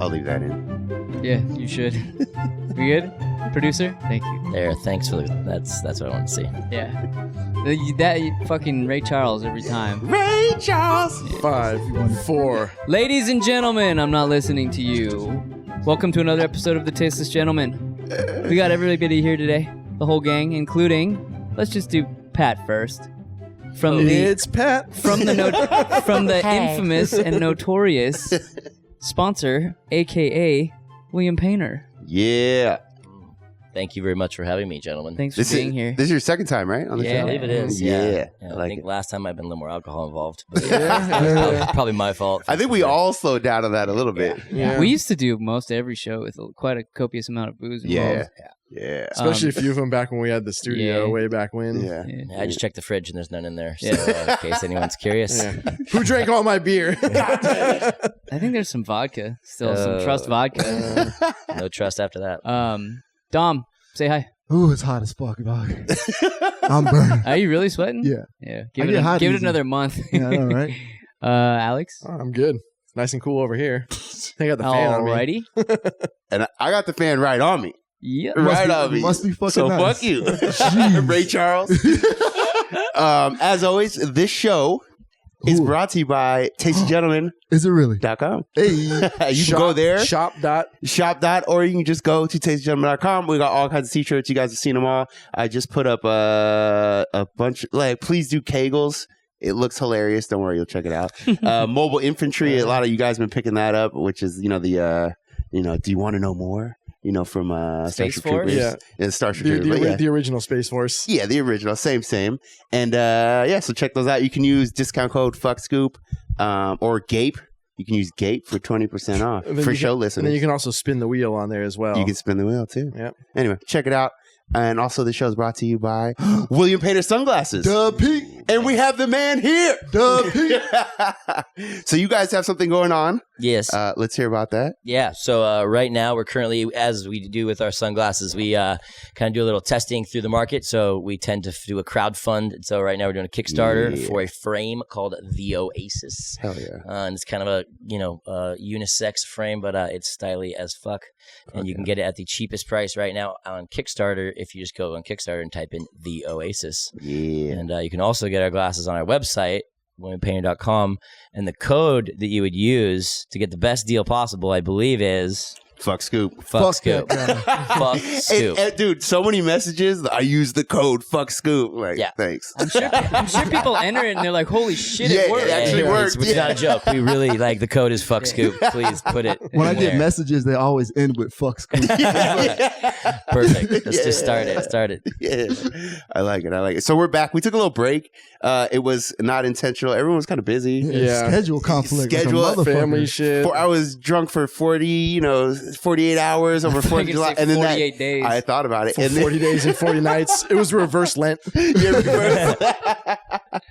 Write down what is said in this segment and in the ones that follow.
I'll leave that in. Yeah, you should. We good? Producer? Thank you. There, thanks for that's what I want to see. Yeah. That fucking Ray Charles every time. Ray Charles! 5, 4. Ladies and gentlemen, I'm not listening to you. Welcome to another episode of the Tasteless Gentlemen. We got everybody here today. The whole gang, including, let's just do Pat first. It's Pat. From the infamous and notorious sponsor, a.k.a. William Painter. Yeah. Thank you very much for having me, gentlemen. Thanks for being here. This is your second time, right? On the show? I believe it is. Yeah. I think last time I've been a little more alcohol involved. But probably my fault. I think we all slowed down on that a little bit. Yeah. We used to do most every show with quite a copious amount of booze involved. Yeah. Especially a few of them back when we had the studio way back when. Yeah. I just checked the fridge and there's none in there. So in case anyone's curious. Yeah. Who drank all my beer? I think there's some vodka. Still some Trust vodka. No trust after that. Dom, say hi. Ooh, it's hot as fuck, dog. I'm burning. Are you really sweating? Yeah. Yeah. Give it another month. Yeah, I know, right? Alex? Oh, I'm good. It's nice and cool over here. I think I got the fan on me. Alrighty. And I got the fan right on me. Yeah. Right on me. Must be fucking so nice. fuck you. Ray Charles. As always, this show is brought to you by TastedGentlemen.com. Is it really? Hey. You can go there. Shop. Or you can just go to TastedGentlemen.com. We got all kinds of t-shirts. You guys have seen them all. I just put up a bunch. Please do Kegels. It looks hilarious. Don't worry, you'll check it out. Mobile Infantry. A lot of you guys have been picking that up, which is, do you want to know more? From Space Starship Force? Troopers. Yeah, Starship Troopers. The original Space Force. Yeah, the original. Same. And so check those out. You can use discount code FUCKSCOOP or GAPE. You can use GAPE for 20% off for show listeners. And then you can also spin the wheel on there as well. You can spin the wheel too. Yep. Anyway, check it out. And also, the show is brought to you by William Painter Sunglasses. And we have the man here. So you guys have something going on. Yes. Let's hear about that. Yeah. So right now we're currently, as we do with our sunglasses, we kind of do a little testing through the market. So we tend to do a crowdfund. So right now we're doing a Kickstarter for a frame called the Oasis. Hell yeah. And it's kind of a unisex frame, but it's stylish as fuck. And you can get it at the cheapest price right now on Kickstarter if you just go on Kickstarter and type in the Oasis. Yeah. And you can also get our glasses on our website, WilliamPainter.com, and the code that you would use to get the best deal possible, I believe, is Fuck Scoop. Fuck Scoop. Fuck Scoop. And, dude, so many messages. I use the code Fuck Scoop. Like, thanks. I'm sure people enter it and they're like, holy shit, it worked. It actually worked. It's not a joke. We really the code is Fuck Scoop. Please put it When I in get there. messages, they always end with fuck scoop. Perfect. Let's just start it. Yeah. I like it. So we're back. We took a little break. It was not intentional. Everyone was kind of busy. Yeah. Schedule conflict. like a motherfucker. Family shit. I was drunk for 48 hours over 4th of July. And then 48 days. I thought about it. For 40 days and 40 nights. It was reverse Lent.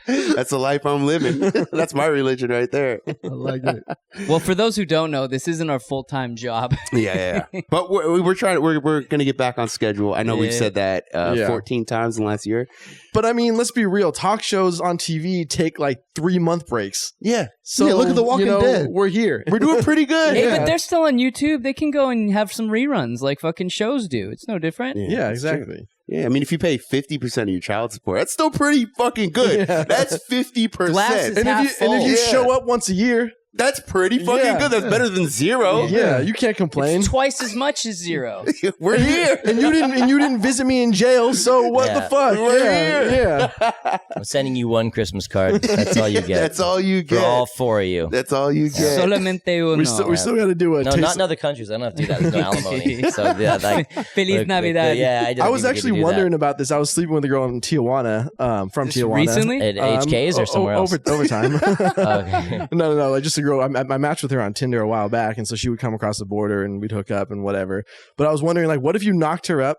That's the life I'm living. That's my religion right there. I like it. Well, for those who don't know, this isn't our full-time job. Yeah. But we're trying. We're going to get back on schedule. I know we've said that 14 times in the last year. But I mean, let's be real. Talk shows on TV take like 3-month breaks. Yeah. So look at The Walking Dead. We're here. We're doing pretty good. Hey, but they're still on YouTube. They can go and have some reruns like fucking shows do. It's no different. Yeah, exactly. Yeah, I mean, if you pay 50% of your child support, that's still pretty fucking good. Yeah. That's 50%. Glasses And if you show up once a year, that's pretty fucking good. That's better than zero. yeah, you can't complain. It's twice as much as zero. We're here. And you didn't visit me in jail, so what the fuck? We're here. Yeah. I'm sending you one Christmas card. That's all you get. That's all you For get. all 4 of you. That's all you get. Solamente uno. We still got to do a No, taste. not in other countries. I don't have to do that. There's no alimony. So Feliz Navidad. Yeah, I was actually wondering about this. I was sleeping with a girl in Tijuana, from Tijuana. Recently? At HK's or somewhere else? Over time. Okay. No. Like just a girl. I matched with her on Tinder a while back, and so she would come across the border and we'd hook up and whatever. But I was wondering, like, what if you knocked her up?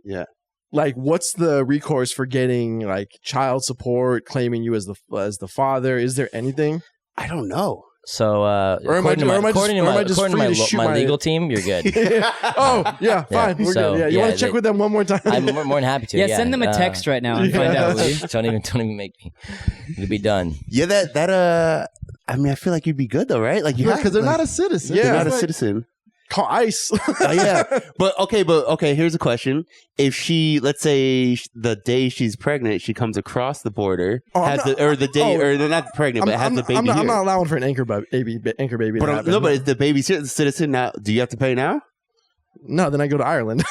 Yeah. Like, what's the recourse for getting like child support, claiming you as the father? Is there anything? I don't know. So, according to my legal team, you're good. Oh, yeah, fine. We're good. Yeah, you want to check with them one more time? I'm more than happy to. Yeah, send them a text right now and find out. Will you? Don't even make me. It'll be done. Yeah, I mean, I feel like you'd be good though, right? Like you because they're not a citizen. They're not a citizen. Call ICE. Yeah, but okay. Here's a question: if she, let's say, the day she's pregnant, she comes across the border, not pregnant, but has the baby. I'm not allowing for an anchor baby. But if the baby's citizen now, do you have to pay now? No, then I go to Ireland.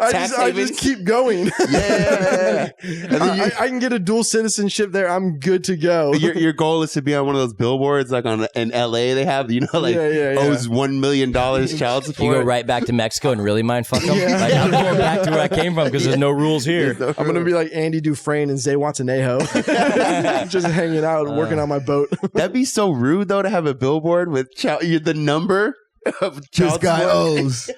I just keep going. Yeah. I can get a dual citizenship there. I'm good to go. Your goal is to be on one of those billboards like in LA they have, owes $1 million child support. You go right back to Mexico and really mind fuck them. Like, I'm going back to where I came from because there's no rules here. I'm going to be like Andy Dufresne and Zay Watanabe. Just hanging out and working on my boat. That'd be so rude though to have a billboard with the number of this guy owes.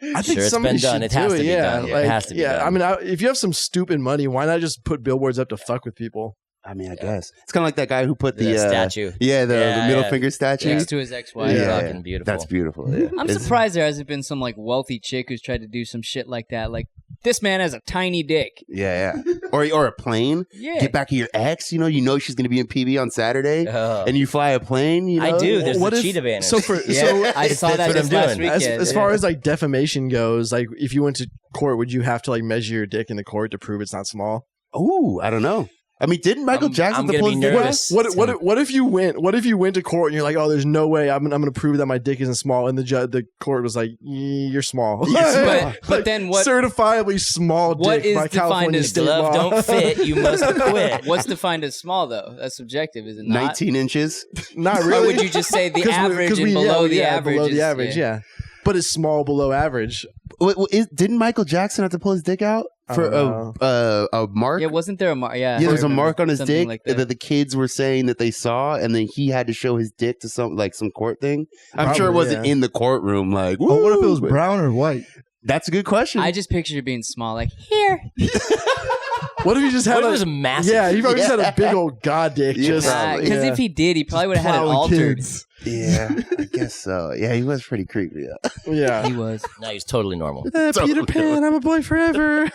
I think it's been done. It has to be done. It has to be done. I mean, if you have some stupid money, why not just put billboards up to fuck with people? I mean, I guess it's kind of like that guy who put the statue. Yeah, the middle finger statue next to his ex-wife. Yeah, fucking beautiful. That's beautiful. Yeah. I'm surprised there hasn't been some like wealthy chick who's tried to do some shit like that. Like, this man has a tiny dick. Yeah. Or a plane. Yeah. Get back at your ex. You know she's going to be in PB on Saturday, and you fly a plane. I do. There's the cheetah banners. So I saw that just last weekend. As far as like defamation goes, like if you went to court, would you have to like measure your dick in the court to prove it's not small? Oh, I don't know. I mean, didn't Michael Jackson I'm gonna be nervous. What if you went to court and you're like, oh, there's no way I'm gonna prove that my dick isn't small, and the court was like, you're small. But then what? Certifiably small dick by California state law. Glove don't fit. You must quit. What's defined as small though? That's subjective, is it not? 19 inches. Not really. Or would you just say the average and below the average? Below the average, yeah. But it's small below average. Didn't Michael Jackson have to pull his dick out for a mark? Yeah, wasn't there a mark? Yeah, there was a mark on his dick like that the kids were saying that they saw, and then he had to show his dick to some court thing. I'm sure it wasn't in the courtroom. Like, what if it was brown or white? That's a good question. I just pictured it being small, like here. What if he just had it was massive? Yeah, he probably just had a big old god dick. Because if he did, he probably would have had it altered. Kids. Yeah, I guess so. Yeah, he was pretty creepy. Yeah, he was. No, he's totally normal. Peter Pan, I'm a boy forever.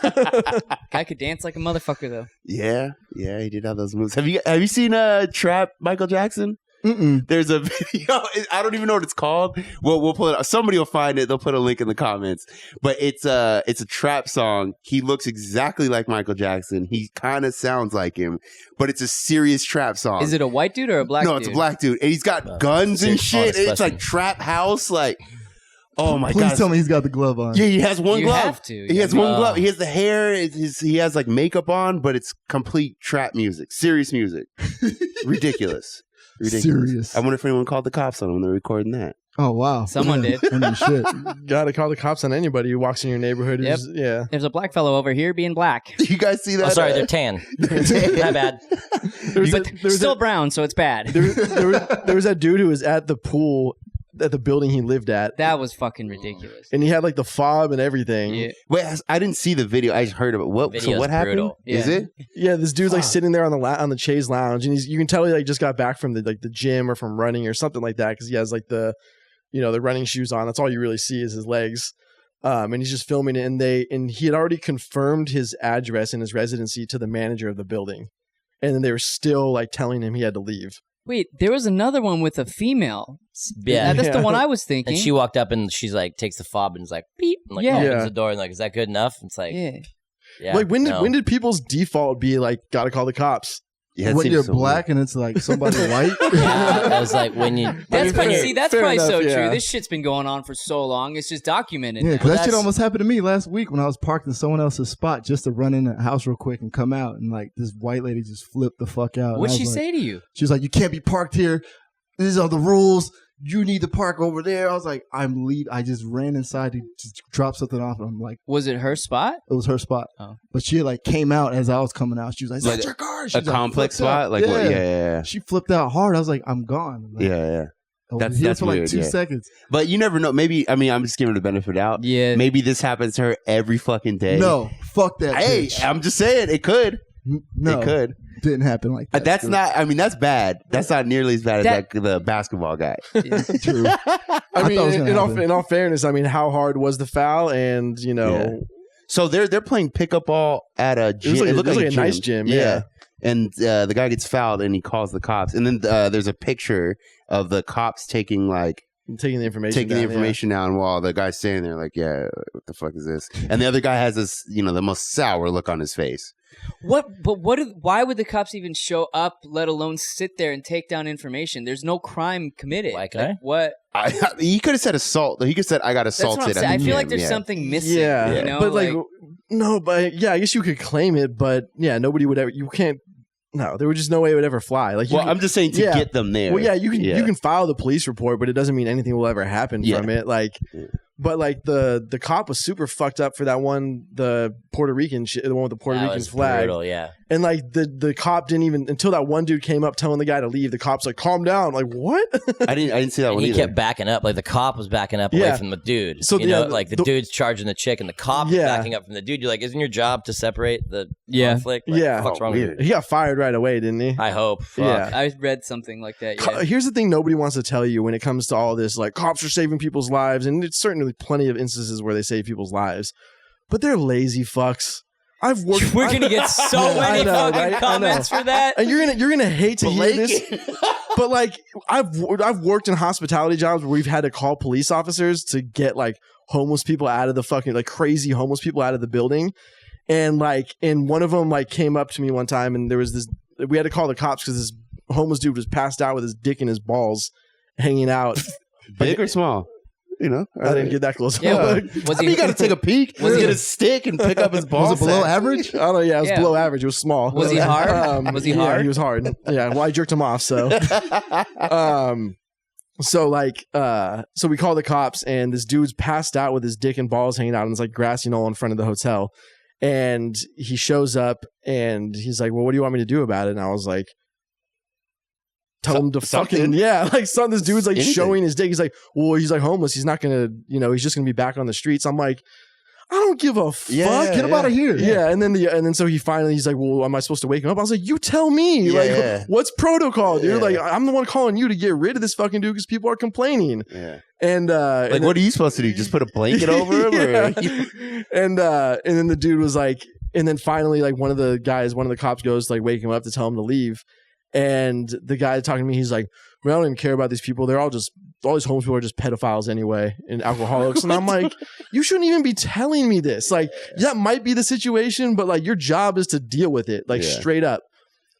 Guy could dance like a motherfucker, though. Yeah, he did have those moves. Have you seen Trap Michael Jackson? Mm-mm. There's a video. I don't even know what it's called. We'll pull it up. Somebody will find it. They'll put a link in the comments. But it's a trap song. He looks exactly like Michael Jackson. He kind of sounds like him, but it's a serious trap song. Is it a white dude or a black dude? No, it's a black dude, and he's got guns and shit. It's like trap house. Like, oh my god! Please tell me he's got the glove on. Yeah, he has one glove. Have to. He has one glove. He has the hair. He has like makeup on, but it's complete trap music, serious music. Ridiculous. Serious. I wonder if anyone called the cops on him when they're recording that. Oh, wow. Someone did. I mean, shit. Gotta call the cops on anybody who walks in your neighborhood. Yep. Yeah. There's a black fellow over here being black. You guys see that? Oh, sorry, they're tan. Not bad. Still brown, so it's bad. There was that dude who was at the pool at the building he lived at. That was fucking ridiculous. And he had like the fob and everything. Yeah. Wait, I didn't see the video. I just heard of it. What happened? Brutal. Yeah. Is it? Yeah, this dude's like sitting there on the chaise lounge, and you can tell he like just got back from the gym or from running or something like that, because he has like the running shoes on. That's all you really see is his legs. And he's just filming it, and he had already confirmed his address and his residency to the manager of the building, and then they were still like telling him he had to leave. Wait, there was another one with a female. Yeah. That's the one I was thinking. And she walked up and she's like, takes the fob and is like, beep, and like opens the door and like, is that good enough? It's like, yeah. Like when did people's default be like, gotta call the cops? Yeah, when you're black and it's like somebody white. Yeah, I was like, when you. That's probably enough, so true. This shit's been going on for so long. It's just documented. Yeah, now. because that shit almost happened to me last week when I was parked in someone else's spot just to run in the house real quick and come out, and like this white lady just flipped the fuck out. What'd she say to you? She was like, "You can't be parked here. These are the rules. You need to park over there." I was like, "I'm leaving." I just ran inside to just drop something off, and I'm like, "Was it her spot?" It was her spot. Oh. But she like came out as I was coming out. She was like, "Is that your car?" She a complex spot? Like, what? Yeah. She flipped out hard. I was like, "I'm gone." Like, That's here for like weird, 2 seconds. But you never know. Maybe, I mean, I'm just giving her the benefit of the doubt. Yeah. Maybe this happens to her every fucking day. No, fuck that. Hey, bitch. I'm just saying it could. No, it could. Didn't happen like that. That's not. I mean, that's bad. That's not nearly as bad as like the basketball guy. True. I mean, in all fairness, I mean, how hard was the foul? And So they're playing pickup ball at a gym. It looked like a a nice gym. Yeah. And the guy gets fouled and he calls the cops. And then there's a picture of the cops taking like taking the information down while the guy's standing there like, yeah, what the fuck is this? And the other guy has this, the most sour look on his face. Why would the cops even show up, let alone sit there and take down information? There's no crime committed. Like what? He could have said assault. He could have said, I got assaulted. That's what I'm saying. I feel like there's something missing. Yeah. But I guess you could claim it, but yeah, nobody would ever, you can't. No, there was just no way it would ever fly. I'm just saying to get them there. Well, yeah, you can file the police report, but it doesn't mean anything will ever happen from it. But the cop was super fucked up for that one, the Puerto Rican shit, the one with the Puerto Rican flag. Brutal, yeah. And the cop didn't even, until that one dude came up telling the guy to leave. The cop's like, calm down. Like, what? I didn't see that one. He either. kept backing up. Like the cop was backing up away from the dude. So the dude's charging the chick, and the cop is backing up from the dude. You're like, isn't your job to separate the conflict? Like, yeah. What's wrong with you? He got fired right away, didn't he? I hope. Fuck. Yeah. I read something like that. Yeah. Here's the thing nobody wants to tell you when it comes to all this, like cops are saving people's lives, and it's certainly plenty of instances where they save people's lives, but they're lazy fucks. I've worked. We're gonna get so many fucking comments for that, and you're gonna hate to hear this. But I've worked in hospitality jobs where we've had to call police officers to get homeless people out of the fucking crazy homeless people out of the building, and one of them came up to me one time, and there was this. We had to call the cops because this homeless dude was passed out with his dick in his balls hanging out. Big or small? I didn't get that close. Yeah, you got to take a peek. Was he get a stick and pick up his balls? Was it below average? I don't know. Yeah, it was below average. It was small. Was he hard? Was he hard? Yeah, he was hard. Yeah, well, I jerked him off. So, so we call the cops, and this dude's passed out with his dick and balls hanging out on this grassy knoll in front of the hotel, and he shows up, and he's like, "Well, what do you want me to do about it?" And I was like, tell him to fucking this dude's showing his dick. He's like, well, he's homeless. He's not gonna, he's just gonna be back on the streets. I'm like, I don't give a fuck. Get him out of here. Yeah. And then so he's like, well, am I supposed to wake him up? I was like, you tell me. What's protocol, dude? I'm the one calling you to get rid of this fucking dude because people are complaining. Yeah. And what are you supposed to do? Just put a blanket over him? And then the dude was like, and then finally one of the cops goes to wake him up to tell him to leave. And the guy talking to me, he's like, I don't even care about these people. They're all these homeless people are just pedophiles anyway and alcoholics. And I'm like, you shouldn't even be telling me this. That might be the situation, but your job is to deal with it, straight up.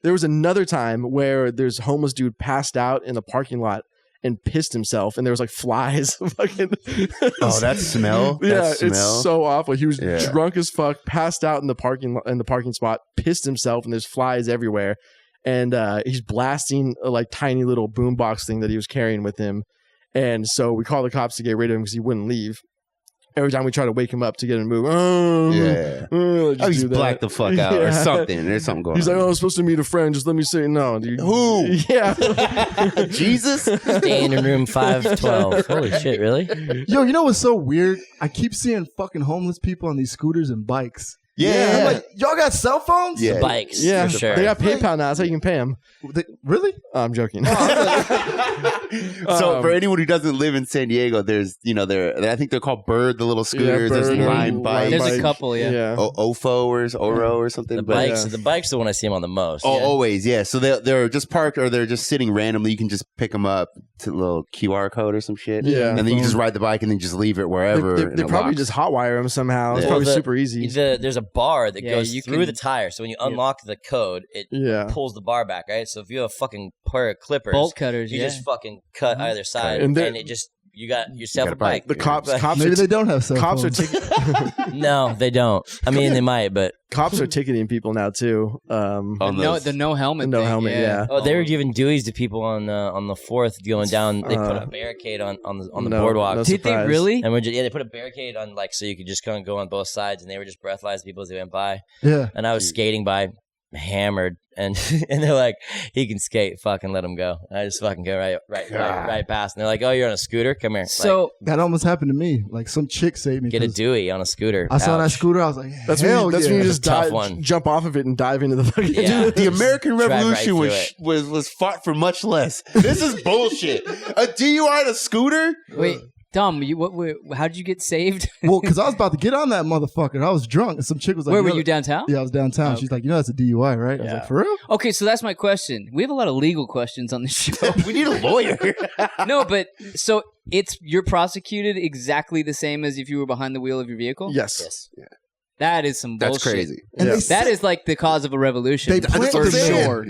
There was another time where there's a homeless dude passed out in the parking lot and pissed himself, and there was flies. That smell. It's so awful. He was drunk as fuck, passed out in the parking spot, pissed himself, and there's flies everywhere. And he's blasting a tiny little boombox thing that he was carrying with him. And so we called the cops to get rid of him because he wouldn't leave. Every time we try to wake him up to get him to move, he's blacked the fuck out or something. There's something going on. He's like, I was supposed to meet a friend. Just let me say no, dude. Who? Yeah. Jesus? Staying in room 512. Holy shit, really? Yo, you know what's so weird? I keep seeing fucking homeless people on these scooters and bikes. Yeah. I'm like, y'all got cell phones? Yeah. Bikes. Yeah. For sure. They got PayPal now. That's how you can pay them. Really? I'm joking. So for anyone who doesn't live in San Diego, there's, I think they're called Bird, the little scooters. Bird, there's Lime Bike. There's a couple, Ofo or Oro or something. The bike's the one I see them on the most. Oh, always, yeah. So they're just parked or they're just sitting randomly. You can just pick them up to a little QR code or some shit. Yeah. And then you just ride the bike and then just leave it wherever. They probably just hotwire them somehow. It's probably super easy. There's a bar that goes through the tire. So when you unlock the code, it pulls the bar back, right? So if you have a fucking pair of clippers, bolt cutters, you just fucking cut either side, and it just you got yourself a bike. The cops maybe they don't have cell phones. Cops are No, they don't. I mean, they might, but cops are ticketing people now too. The no helmet. No helmet. Yeah. Oh, they were giving Deweys to people on the 4th going down. They put a barricade on the boardwalk. No Did they really? And they put a barricade on so you could just kind of go on both sides, and they were just breathalyzing people as they went by. Yeah. And I was skating by, hammered, and they're like, he can skate, fucking let him go. And I just fucking go right past, and they're like, oh, you're on a scooter, come here. So that almost happened to me. Some chick saved me. Get a Dewey on a scooter. I saw that scooter, I was like, that's when you just jump off of it and dive into the fucking The American Revolution was fought for much less. This is bullshit. A DUI on a scooter? Wait, Dom, how did you get saved? Well, because I was about to get on that motherfucker. I was drunk, and some chick was like, Where were you, downtown? Yeah, I was downtown. Oh. She's like, that's a DUI, right? I was like, for real? Okay, so that's my question. We have a lot of legal questions on this show. We need a lawyer. No, but so you're prosecuted exactly the same as if you were behind the wheel of your vehicle? Yes. Yeah. That is some bullshit. That's crazy. And Yeah. That is like the cause of a revolution. They plant for the fan. sure.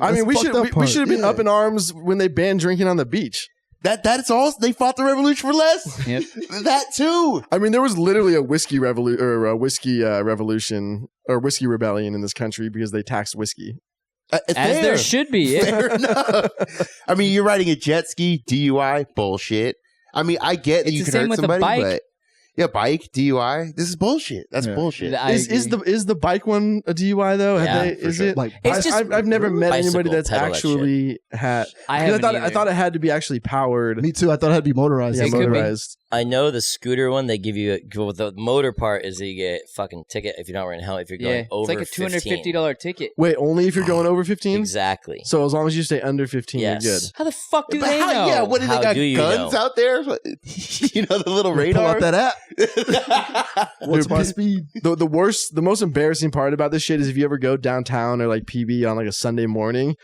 I mean, we should have been Yeah. up in arms when they banned drinking on the beach. That's all. They fought the revolution for less. Yep. That too. I mean, there was literally a whiskey revolution or whiskey rebellion in this country because they taxed whiskey. As there should be. Yeah. Fair enough. I mean, you're riding a jet ski, DUI, bullshit. I mean, I get that It's you the can same hurt with a somebody, bike. but yeah, bike, DUI. This is bullshit. That's bullshit. I agree. Is the bike one a DUI though? Yeah, Is sure. it? Like, It's just- I've never met Bicycle, anybody that's pedal that actually had. I I thought haven't I thought it had to be actually powered. me too. I thought it had to be motorized. Yeah, It could be. motorized. I know the scooter one, they give you the motor part is that you get fucking ticket if you're not wearing a helmet if you're going Yeah, over it's like a $250 $15. ticket. Wait, only if you're going over 15? Exactly. So as long as you stay under 15, Yes. you're good. How the fuck do But they how- know? Yeah, what do they How got? do you Guns know? out there? You know, the little Pull radar. out that app. What's my speed? The most embarrassing part about this shit is if you ever go downtown or like PB on like a Sunday morning,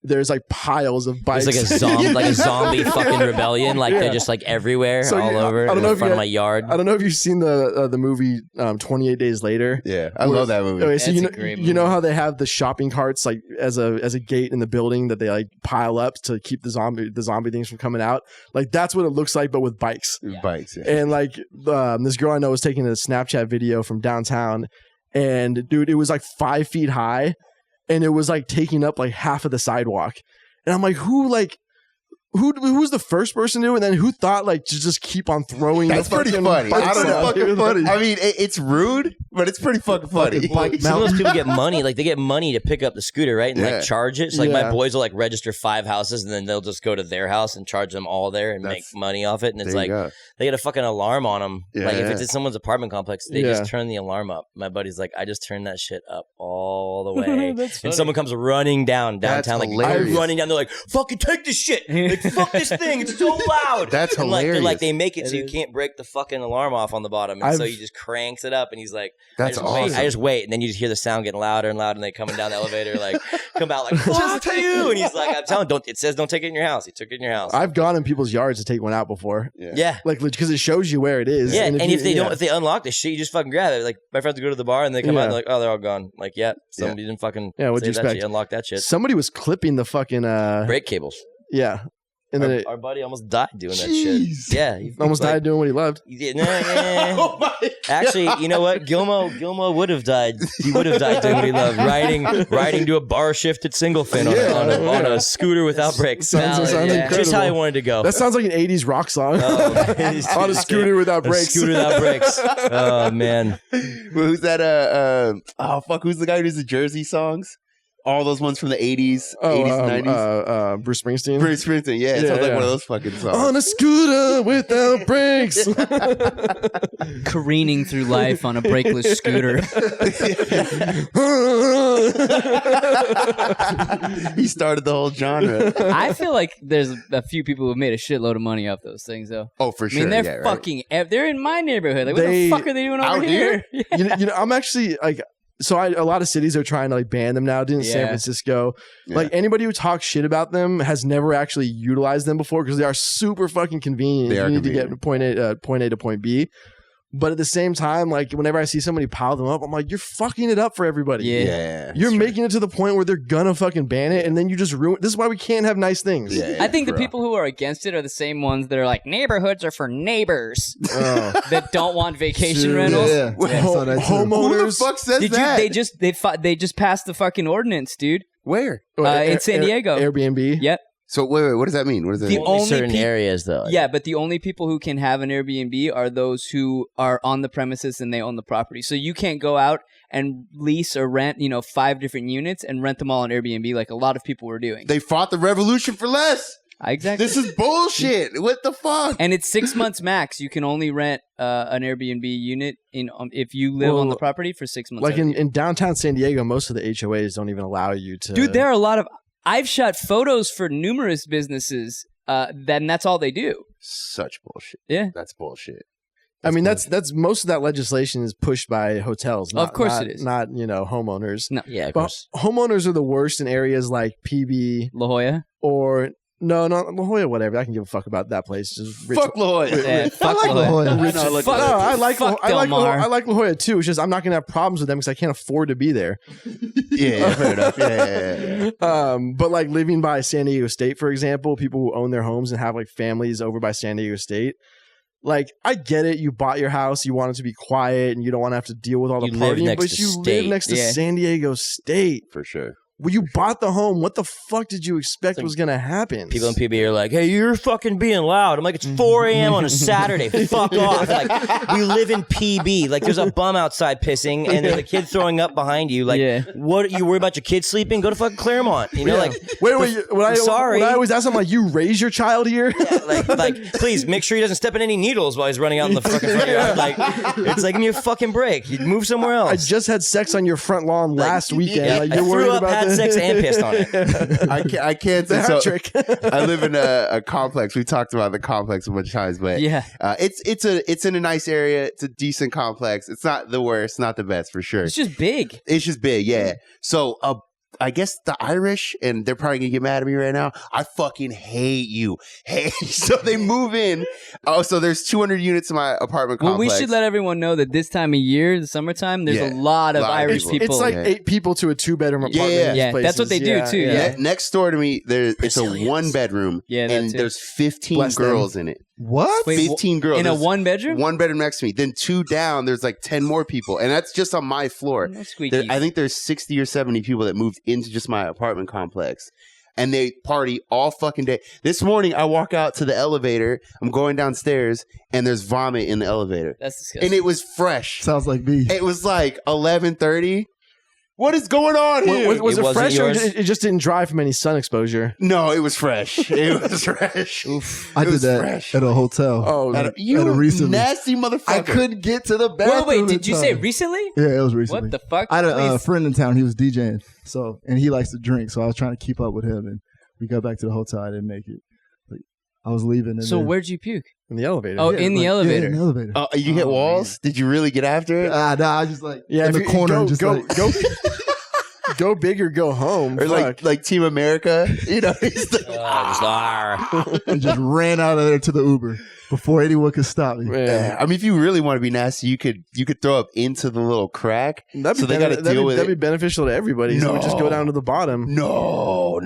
there's like piles of bikes. It's like a zombie fucking rebellion. Like Yeah. they're just like everywhere, So all you- over I don't in know if front you of my yard. I don't know if you've seen the movie 28 Days Later. Yeah, I love that movie. Okay, so That's a great you know movie. how they have the shopping carts like as a gate in the building that they like pile up to keep the zombie things from coming out. Like that's what it looks like, but with bikes. Bikes. Yeah. And like this girl I know was taking a Snapchat video from downtown, and dude, it was like 5 feet high, and it was like taking up like half of the sidewalk. And I'm like, who was the first person to do it? And then who thought like to just keep on throwing? That's the pretty fucking funny. bikes I don't know. out, Fucking dude? funny. I mean, it's rude, but it's pretty fucking funny. Bike Some of those mountain. people get money, like they get money to pick up the scooter, right? And Yeah. like charge it. So like my Yeah. boys will like register 5 houses and then they'll just go to their house and charge them all there and make That's- money off it. And it's There you like go. they get a fucking alarm on them. Yeah, like if yeah. it's in someone's apartment complex, they Yeah. just turn the alarm up. My buddy's like, I just turned that shit up all the way. That's funny. And someone comes running down That's downtown, like hilarious. running down. They're like, "Fucking take this shit! Like, fuck this thing! It's so loud!" That's And like, they're hilarious. like they make it so It you is. can't break the fucking alarm off on the bottom, and so I've- he just cranks it up, and he's like, That's I just wait, awesome. I just wait, and then you just hear the sound getting louder and louder, and they coming down the elevator, like come out like fuck you, and he's like, I'm telling, don't. It says don't take it in your house. He took it in your house. I've gone in people's yards to take one out before, yeah. like because it shows you where it is. Yeah, and if they yeah. don't, if they unlock the shit, you just fucking grab it. Like my friends go to the bar and they come out Yeah. and they're like, oh, they're all gone. Like, yeah, somebody didn't fucking Yeah, what'd you save that expect? shit, unlock that shit. Somebody was clipping the fucking Brake cables. yeah, and then it Our buddy almost died doing that Jeez. shit. Yeah, he almost like, died doing what he loved. Yeah, nah. Oh my God. Actually, you know what? Gilmo would have died. He would have died doing what he loved, riding to a bar shifted single fin on a scooter without brakes. Sounds Yeah. incredible. Just how he wanted to go. That sounds like an 80s rock song. Oh, man. On a scooter without A brakes. scooter without brakes. Oh man. Who's that? Oh fuck! Who's the guy who does the Jersey songs? All those ones from the 80s, 80s, 90s. Bruce Springsteen. Bruce Springsteen. Yeah, it Yeah, sounds like yeah. one of those fucking songs. On a scooter without brakes. Careening through life on a brakeless scooter. He started the whole genre. I feel like there's a few people who've made a shitload of money off those things, though. Oh, for I sure. mean, they're yeah, right. fucking. They're in my neighborhood. Like, what They- the fuck are they doing over out here? here? you know, I'm actually like, a lot of cities are trying to like ban them now. Didn't San Yeah. Francisco? Yeah. Like anybody who talks shit about them has never actually utilized them before because they are super fucking convenient. They if are you need to convenient. get point A to point B. But at the same time, like whenever I see somebody pile them up, I'm like, you're fucking it up for everybody. Yeah. Yeah, You're that's true. making it to the point where they're gonna fucking ban it, and then you just ruin. This is why we can't have nice things. Yeah, I think the bro. people who are against it are the same ones that are like, neighborhoods are for neighbors Oh. that don't want vacation Dude, rentals. Yeah, I saw that too. Homo- Who the owners- fuck says Did you? that? They just passed the fucking ordinance, dude. Where? In San Diego. Airbnb. Yep. So wait, what does that mean? What does that The mean? only certain peop- areas though. Yeah, but the only people who can have an Airbnb are those who are on the premises and they own the property. So you can't go out and lease or rent, 5 different units and rent them all on Airbnb like a lot of people were doing. They fought the revolution for less. Exactly. This is bullshit. What the fuck? And it's 6 months max. You can only rent an Airbnb unit if you live on the Well, property for 6 months. Like out of the year. in downtown San Diego, most of the HOAs don't even allow you to. Dude, there are a lot of. I've shot photos for numerous businesses. Then that's all they do. Such bullshit. Yeah. That's bullshit. I mean, that's most of that legislation is pushed by hotels. Of course it is. Not, homeowners. No. Yeah, of But course. homeowners are the worst in areas like PB La Jolla. or not La Jolla, whatever. I can give a fuck about that place. Just rich. Fuck Lloyd. Yeah, fuck like La Jolla. La I know, look, Fuck- No, I like fuck I Del like Mar. I like La Jolla too. It's just I'm not gonna have problems with them because I can't afford to be there. Yeah, fair enough. Yeah. But like living by San Diego State, for example, people who own their homes and have like families over by San Diego State. Like, I get it. You bought your house. You want it to be quiet and you don't want to have to deal with all the You live partying. next But to you state. live next to Yeah. San Diego State. For sure. Well, you bought the home. What the fuck did you expect was going to happen? People in PB are like, hey, you're fucking being loud. I'm like, it's 4 a.m. on a Saturday. Fuck off. Like, we live in PB. Like, there's a bum outside pissing, and there's a kid throwing up behind you. Like, Yeah. what? You worry about your kid sleeping? Go to fucking Claremont. You know, like, Wait. When sorry. I always ask them, like, you raise your child here? like, please make sure he doesn't step in any needles while he's running out in the fucking front yard. Like, it's like, give me a fucking break. You move somewhere else. I just had sex on your front lawn last weekend. yeah, like, I you're threw worried up, about had this? sex, and pissed on it. I can't The say hat so. trick. I live in a complex. We talked about the complex a bunch of times, but Yeah. it's in a nice area. It's a decent complex. It's not the worst, not the best for sure. It's just big. It's just big, yeah. So I guess the Irish, and they're probably gonna get mad at me right now. I fucking hate you. Hey, so they move in. Oh, so there's 200 units in my apartment Well, complex. we should let everyone know that this time of year, the summertime, there's Yeah. a lot of Lot of Irish people. people. It's like Yeah. 8 people to a 2-bedroom apartment. Yeah. in these Yeah, that's places. what they do, too, yeah. Next door to me, it's a Brazilians. 1-bedroom. Yeah, that and too. there's 15 Bless them. girls in it. What? Wait, 15 girls in a There's 1-bedroom? 1 bedroom next to me. Then 2 down, there's like 10 more people, and that's just on my floor. No squeakies. I think there's 60 or 70 people that moved into just my apartment complex, and they party all fucking day. This morning, I walk out to the elevator. I'm going downstairs, and there's vomit in the elevator, That's disgusting. and it was fresh. Sounds like me. It was like 11:30. What is going on here? Was It it wasn't fresh or yours? it just didn't dry from any sun exposure? No, it was fresh. It was fresh. I It did was that fresh. at a hotel. Oh, You recently. nasty motherfucker. I couldn't get to the bathroom. Wait, did you in say time. recently? Yeah, it was recently. What the fuck? I had a Please. friend in town. He was DJing, and he likes to drink. So I was trying to keep up with him, and we got back to the hotel. I didn't make it. Like, I was leaving. And So then, where'd you puke? in the elevator. Oh, in the elevator. Yeah, in the elevator. You hit Oh, walls? Did you really get after it? Nah, I just like Yeah, in if the you- corner, go, just go, like go, go big or go home. Or Fuck. like Team America? You know, he's the- and just ran out of there to the Uber before anyone could stop me. Man. I mean, if you really want to be nasty, you could throw up into the little crack. That'd So be they gotta deal with that'd it. be beneficial to everybody. So we just go No. down to the bottom. No.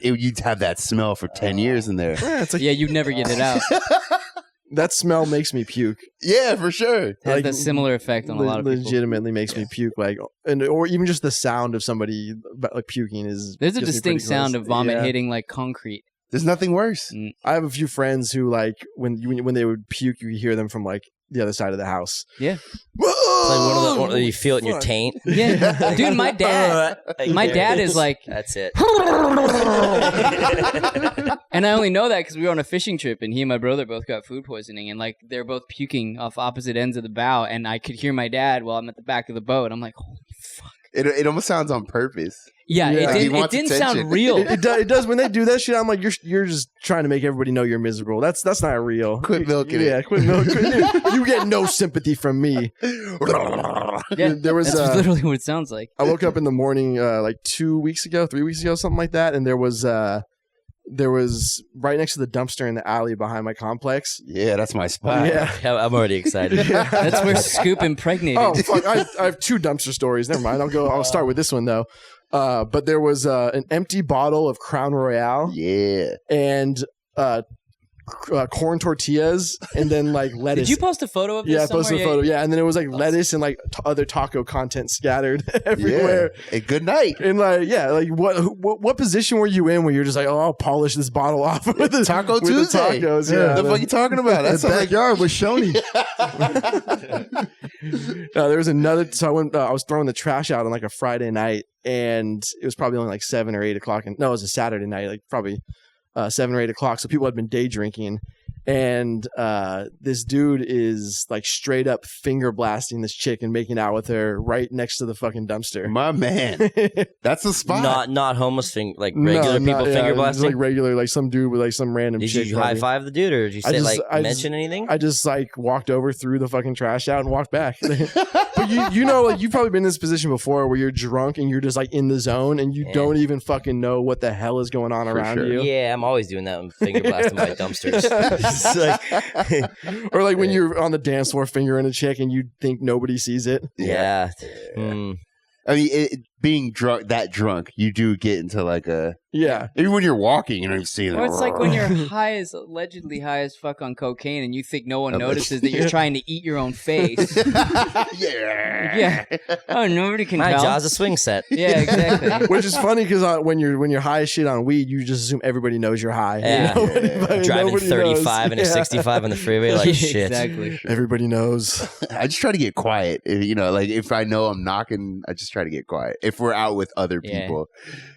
You'd have that smell for 10 years in there. Yeah, it's like Yeah, you'd never get it out. that smell makes me puke. Yeah, for sure. It has Like, a similar effect on a lot of people. legitimately makes me puke. Like, or even just the sound of somebody like puking is. There's a gets me distinct pretty sound close. of vomit Yeah. hitting like concrete. There's nothing worse. I have a few friends who like when they would puke, you could hear them from like the other side of the house. Yeah. Like one of the you feel it in your Fuck. taint. Yeah. Dude, my dad is like, That's it. and I only know that because we were on a fishing trip and he and my brother both got food poisoning and like they're both puking off opposite ends of the bow and I could hear my dad while I'm at the back of the boat. I'm like, holy fuck. It almost sounds on purpose. Yeah, Yeah. He it wants didn't attention. sound real. It does when they do that shit. I'm like, you're just trying to make everybody know you're miserable. That's not real. Quit milking it. Yeah, quit milking. You get no sympathy from me. Yeah, There was that's literally what it sounds like. I woke up in the morning like 3 weeks ago, something like that, and there was right next to the dumpster in the alley behind my complex. Yeah, that's my spot. Yeah. I'm already excited. That's where Scoop impregnated. Oh fuck! I have 2 dumpster stories. Never mind. I'll start with this one though. But there was an empty bottle of Crown Royale Yeah. and corn tortillas, and then like lettuce. Did you post a photo of this Yeah, I somewhere? posted a photo. Yeah, and then it was like lettuce and like other taco content scattered everywhere. Yeah. Hey, good night. And like, yeah, like what position were you in where you're just like, oh, I'll polish this bottle off with the Taco with Tuesday. The tacos. Yeah. Yeah, What the fuck you talking about? That's the backyard with Shoney. there was another. So I went. I was throwing the trash out on like a Friday night, and it was probably only like 7 or 8 o'clock. And no, it was a Saturday night, like probably 7 or 8 o'clock. So people had been day drinking, And this dude is like straight up finger blasting this chick and making out with her right next to the fucking dumpster. My man, that's the spot. Not homeless like regular people finger just blasting. like regular, like some dude with like some random Did chick. you high five the dude, or did you say mention anything? I just like walked over, threw the fucking trash out, and walked back. But you know, like you've probably been in this position before where you're drunk and you're just like in the zone and you don't even fucking know what the hell is going on around you. Yeah, I'm always doing that when finger blasting my dumpsters. Or like when you're on the dance floor fingering a chick and you think nobody sees it. Yeah. I mean, being that drunk, you do get into like a Even when you're walking, you don't even see it. Well, it's like when you're allegedly high as fuck on cocaine, and you think no one notices that you're trying to eat your own face. Yeah. Oh, nobody can My tell. jaw's a swing set. Yeah, exactly. Which is funny because when you're high as shit on weed, you just assume everybody knows you're high. Yeah. Driving 35 and a 65 on the freeway, like shit. Exactly. Everybody knows. I just try to get quiet. You know, like if I know I'm knocking, I just try to get quiet. If we're out with other people,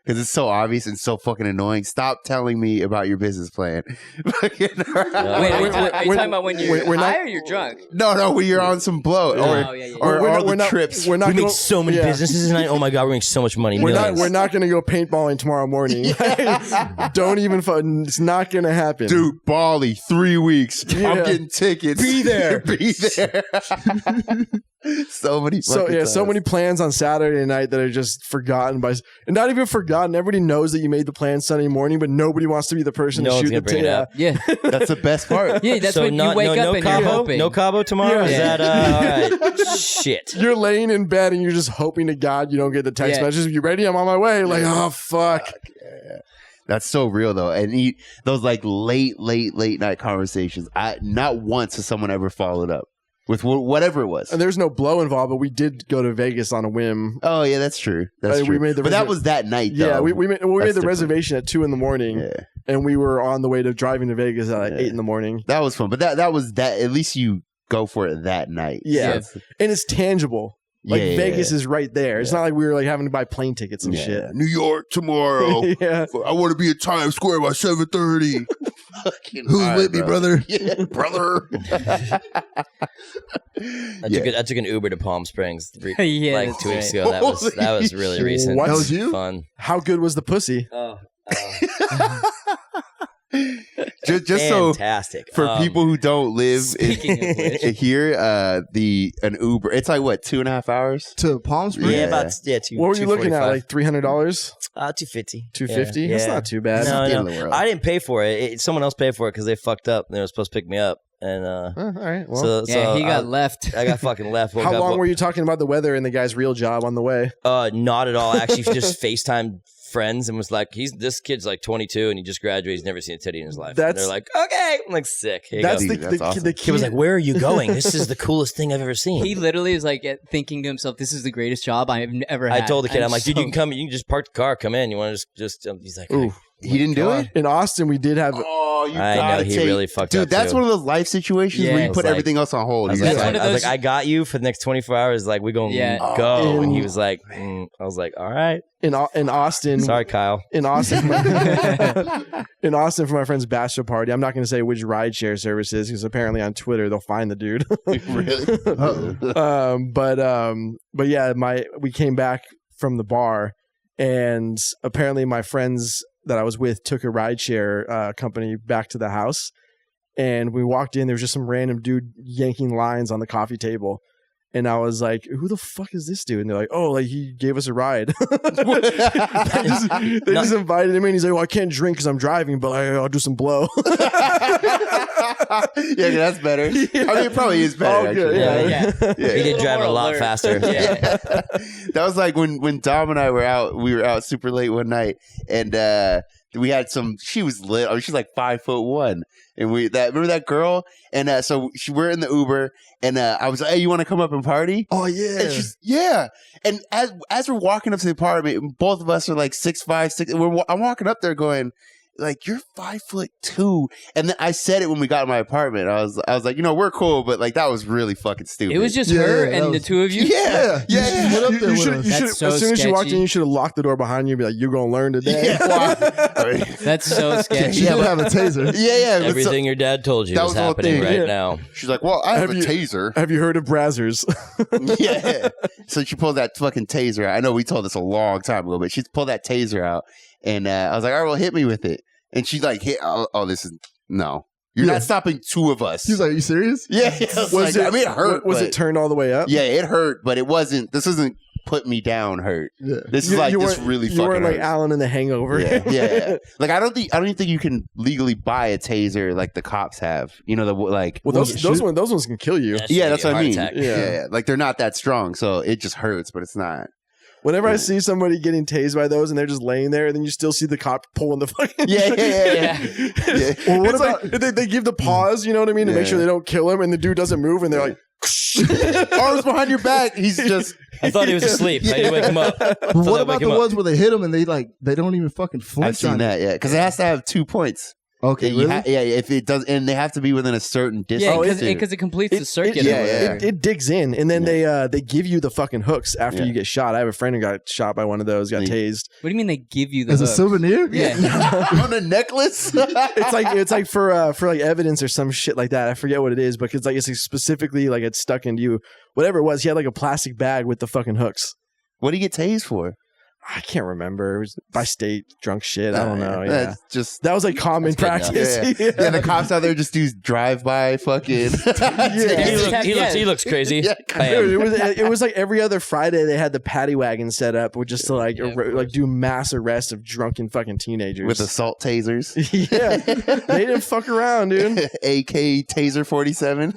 because it's so obvious and so fucking annoying. Stop telling me about your business plan. Wait, are you talking about when you're high or you're drunk? No, when you're on some bloat or all the trips. We're not we make so many businesses tonight. Oh my god, we're making so much money. We're not going to go paintballing tomorrow morning. Don't even. It's not going to happen, dude. Bali, 3 weeks. I'm getting tickets. Be there. Be there. So many. So many plans on Saturday night that are just forgotten and not even forgotten. Everybody knows that you made the plan Sunday morning, but nobody wants to be the person to shoot the tape. Yeah, that's the best part. Yeah, that's when you wake up and Cabo? you're hoping. No Cabo tomorrow? Is that all right? Shit. You're laying in bed and you're just hoping to God you don't get the text messages. You ready? I'm on my way. Like, oh fuck. That's so real though, and those like late night conversations. Not once has someone ever followed up with whatever it was. And there's no blow involved, but we did go to Vegas on a whim. Oh yeah, that's true. That's true. But that was that night though. Yeah, we made the reservation at 2 a.m. Yeah. And we were on the way to driving to Vegas at like 8 a.m. That was fun, but that was that. At least you go for it that night. Yeah, and it's tangible. Like Vegas is right there. It's not like we were like having to buy plane tickets and shit. New York tomorrow. I want to be at Times Square by 7:30. Who's with me, brother? Yeah, brother. I took an Uber to Palm Springs like 2 weeks ago. That was really recent. What? That was you? Fun. How good was the pussy? just fantastic. So for people who don't live here, an Uber, it's like what, 2.5 hours to Palm Springs? Yeah, about what were you looking at? Like $300? $250. $250? Yeah. That's not too bad. No. I didn't pay for it. Someone else paid for it because they fucked up and they were supposed to pick me up. And all right. Well, he got left. I got fucking left. How long were you talking about the weather and the guy's real job on the way? Not at all. I actually just FaceTimed friends and was like, this kid's like 22 and he just graduated. He's never seen a titty in his life. And they're like, okay. I'm like, sick. That's awesome. The kid was like, where are you going? This is the coolest thing I've ever seen. He literally was like thinking to himself, this is the greatest job I've ever had. I told the kid, I'm like, dude, you can come. You can just park the car. Come in. You want to just he's like, ooh. He didn't do it? In Austin, we did have... Oh, you I gotta know, he really fucked up, dude, that's too. one of those life situations where you put everything else on hold. I was like, I got you for the next 24 hours. Like, we're going to go. And he was like, I was like, all right. In Austin... Sorry, Kyle. In Austin... in Austin, for my friend's bachelor party, I'm not going to say which rideshare service is, because apparently on Twitter, they'll find the dude. Really? But yeah, we came back from the bar, and apparently my friends that I was with took a rideshare company back to the house, and we walked in. There was just some random dude yanking lines on the coffee table, and I was like, "Who the fuck is this dude?" And they're like, "Oh, like he gave us a ride." they just invited him in. He's like, "Well, I can't drink because I'm driving, but I'll do some blow." Yeah, that's better. I mean, it probably is better. Good, He did drive a lot faster. Yeah. That was like when Dom and I were out. We were out super late one night, and we had some. She was lit. I mean, she's like 5'1", and remember that girl. And so we're in the Uber, and I was like, "Hey, you want to come up and party?" Oh yeah, and she's And as we're walking up to the apartment, both of us are like 6'5", 6. I'm walking up there going, like, you're 5'2", and then I said it when we got in my apartment. I was like, we're cool, but like that was really fucking stupid. It was just her and the two of you. Yeah. You went up there with her. That's so as soon as you walked in, sketchy. you should have locked the door behind you and be like, "You're gonna learn today." That's so sketchy. She did have a taser. Yeah. but Everything your dad told you that is was the whole happening thing. right Yeah. now. She's like, well, I have a Have you- taser. Have you heard of Brazzers? Yeah. So she pulled that fucking taser out. I know we told this a long time ago, but she pulled that taser out, and I was like, all right, well, hit me with it. And she's like, hit. Oh, this is no. You're not stopping two of us. He was like, "Are you serious?" yeah. Was it? I mean, it hurt. Was but- it turned all the way up? Yeah, it hurt, but it wasn't. This isn't put me down hurt. Yeah. This is like You this weren't- really You fucking weren't like hurts. Alan in The Hangover. Yeah. Like I don't even think you can legally buy a taser like the cops have. You know, like Well, those ones can kill you. yeah, that's what I mean. Attack. Yeah, like they're not that strong, so it just hurts, but it's not. Whenever I Yeah. see somebody getting tased by those and they're just laying there, and then you still see the cop pulling the fucking Yeah. Yeah. Well, what It's about? like they give the pause, you know what I mean, to make Yeah. sure they don't kill him, and the dude doesn't move, and they're like, Arms behind your back. He's just. I thought he was asleep. I didn't wake him up. But what about the ones where they hit him and they don't even fucking flinch? I've seen on that. Yeah, because it has to have 2 points. Okay, You really? yeah, if it does, and they have to be within a certain distance. Yeah, too. because it completes the circuit. yeah, or whatever. it digs in, and then they give you the fucking hooks after Yeah. you get shot. I have a friend who got shot by one of those, got Yeah. tased. What do you mean they give you the As a hook? souvenir? Yeah. on a necklace. It's like for like evidence or some shit like that. I forget what it is, but it's like specifically like it's stuck into you. Whatever it was, he had like a plastic bag with the fucking hooks. What do you get tased for? I can't remember. It was by state drunk shit. I don't know. Yeah. That's just. That was like common That's good practice. Yeah, the cops out there just do drive-by fucking. He looks crazy. Yeah, I am. Dude, it was like every other Friday they had the paddy wagon set up, with just to like like do mass arrests of drunken fucking teenagers with assault tasers. yeah, they didn't fuck around, dude. AK Taser 47.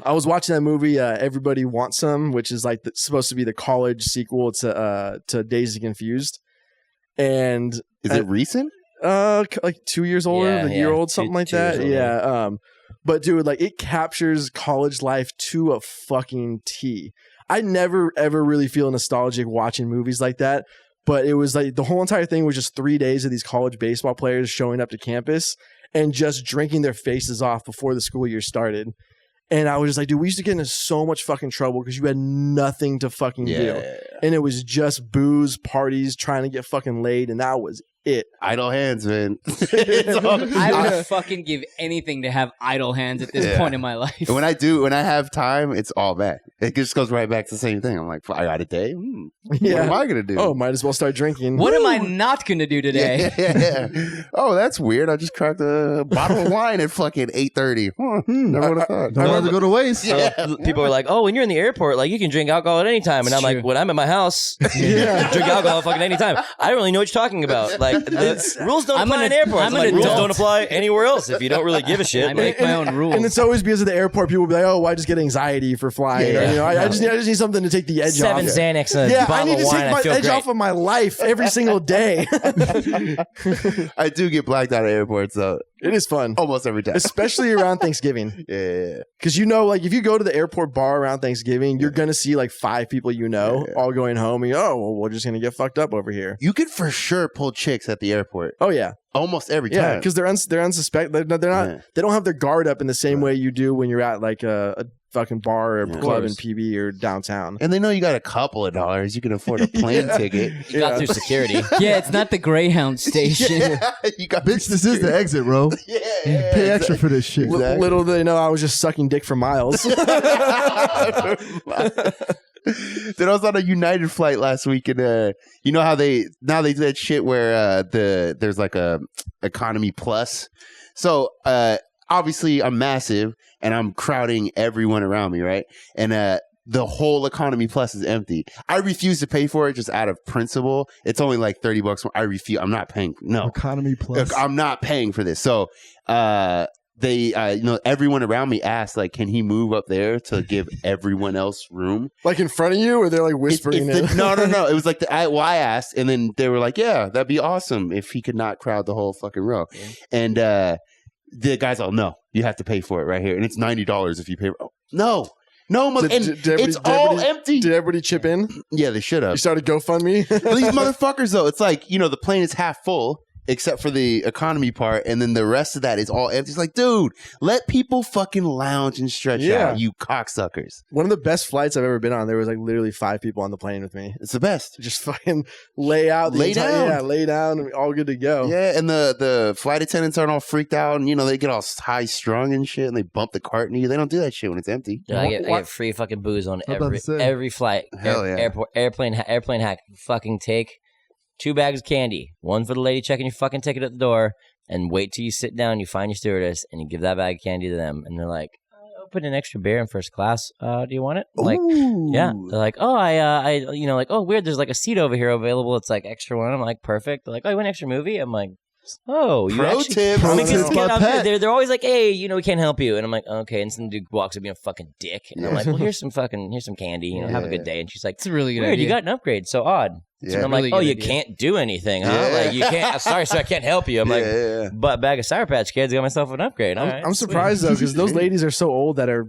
I was watching that movie Everybody Wants Some, which is like supposed to be the college sequel to Dazed and Confused, and Is it recent? like 2 years older, Yeah, a year yeah. old, something like Two years that. older. Yeah. But dude, like it captures college life to a fucking T. I never ever really feel nostalgic watching movies like that. But it was like the whole entire thing was just 3 days of these college baseball players showing up to campus and just drinking their faces off before the school year started. And I was just like, dude, we used to get into so much fucking trouble because you had nothing to fucking do. And it was just booze, parties, trying to get fucking laid. And that was it. Idle hands, man. It's all- I would fucking give anything to have idle hands at this Yeah. point in my life. when I have time, it's all back. It just goes right back to the same thing. I'm like, I got a day. What am I gonna do? Oh, might as well start drinking. What am I not going to do today? Yeah. Oh, that's weird. I just cracked a bottle of wine at fucking 8:30. Never would have thought. Don't have to go to waste. People are like, "Oh, when you're in the airport, like you can drink alcohol at any time," and I'm like, true. "When I'm at my house, drink alcohol fucking any time." I don't really know what you're talking about. Like the rules don't I'm apply an- in airports. I'm I'm an like, rules adult. don't apply anywhere else if you don't really give a shit. I Like, make my own rules. And it's always because of the airport. People will be like, "Oh, I just get anxiety for flying." Yeah, Or, yeah. you know, I just need something to take the edge 7 off. Xanax and a Yeah, I bottle need of to wine. take I my feel edge great. off of my life every single day. I do get blacked out at airports though, It is fun, almost every time. especially around Thanksgiving. Yeah. Because like if you go to the airport bar around Thanksgiving, you're gonna see like 5 people all going home. And well, we're just gonna get fucked up over here. You could for sure pull chicks at the airport. Oh yeah, Almost every yeah, time. because they're unsuspect. They're not. Yeah. They don't have their guard up in the same way you do when you're at like a fucking bar or Yeah. club in PB or downtown. And they know you got a couple of dollars. You can afford a plane ticket. You got through security. yeah, it's not the Greyhound station. You got Bitch, this is the exit, bro. Pay extra for this shit. Exactly. Little do they know I was just sucking dick for miles. Dude, I was on a United flight last week, and you know how they do that shit where there's like a economy plus. So obviously I'm massive and I'm crowding everyone around me, right? And the whole economy plus is empty. I refuse to pay for it just out of principle. It's only like $30. I refuse. I'm not paying. No, Economy plus. I'm not paying for this. So they everyone around me asked, like, can he move up there to give everyone else room? Like in front of you, or they're like whispering it? No. It was like I asked, and then they were like, yeah, that'd be awesome if he could not crowd the whole fucking row. Yeah. And the guy's all, no, you have to pay for it right here, and it's $90 if you pay. Oh, no, and it's all empty. Did everybody chip in? Yeah, they should You have. started GoFundMe? These motherfuckers, though, it's like, the plane is half full. except for the economy part, and then the rest of that is all empty. It's like, dude, let people fucking lounge and stretch out, you cocksuckers. One of the best flights I've ever been on, there was like literally 5 people on the plane with me. It's the best. Just fucking lay out. Lay down. Yeah, lay down, and all good to go. Yeah, and the flight attendants aren't all freaked out, and they get all high strung and shit, and they bump the cart in you. They don't do that shit when it's empty. Yeah, I get free fucking booze on every flight. Hell yeah. Airplane hack. Fucking take 2 bags of candy. One for the lady checking your fucking ticket at the door, and wait till you sit down, you find your stewardess, and you give that bag of candy to them, and they're like, "I'll put an extra beer in first class. Do you want it?" Like, yeah. They're like, "Oh, I like, oh, weird. There's like a seat over here available. It's like extra one." I'm like, "Perfect." They're like, "Oh, you want an extra movie?" I'm like, "Oh, you Pro actually." tip. They're always like, "Hey, we can't help you," and I'm like, "Okay." And some dude walks up being a fucking dick, and I'm like, "Well, here's some candy. Have a good day." And she's like, It's a really good weird. idea. You got an upgrade. So odd. Yeah. And I'm Really like, "Oh, good you idea. can't do anything, huh? Yeah. Like, you can't. Sorry, sir, I can't help you." I'm like, "But bag of Sour Patch Kids, I got myself an upgrade." All right, I'm surprised though, because those ladies are so old that are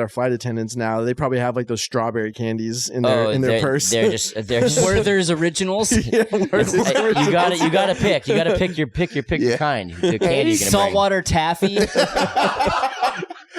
flight attendants now. They probably have like those strawberry candies in their purse. They're just Werther's Originals. Yeah, Werther's you gotta pick. You gotta pick your kind. The candy you're gonna Saltwater taffy.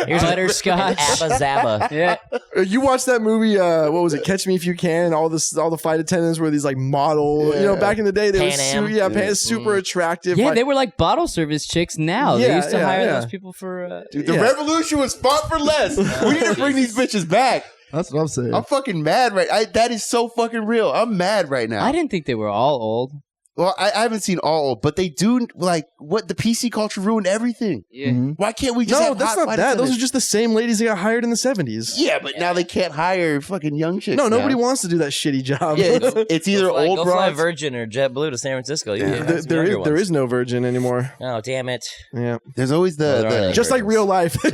Here's butterscotch. Abba Zaba. Yeah. You watched that movie? What was it? Catch Me If You Can. All the flight attendants were these like model. Back in the day, they were super attractive. Yeah, they were like bottle service chicks now. They used to hire those people for... Dude, the revolution was fought for less. We need to bring these bitches back. That's what I'm saying. I'm fucking mad that is so fucking real. I'm mad right now. I didn't think they were all old. Well, I haven't seen all old, but they do, like, what the PC culture ruined everything. Yeah. Why can't we just have that's hot not flight that. Those attendants? are just the same ladies that got hired in the 70s. Yeah, but now they can't hire fucking young chicks. No, nobody now. wants to do that shitty job. Yeah, it's either old go fly broads. Virgin or JetBlue to San Francisco. There is no Virgin anymore. Oh, damn it. Yeah. There's always the Just like real life. Oh,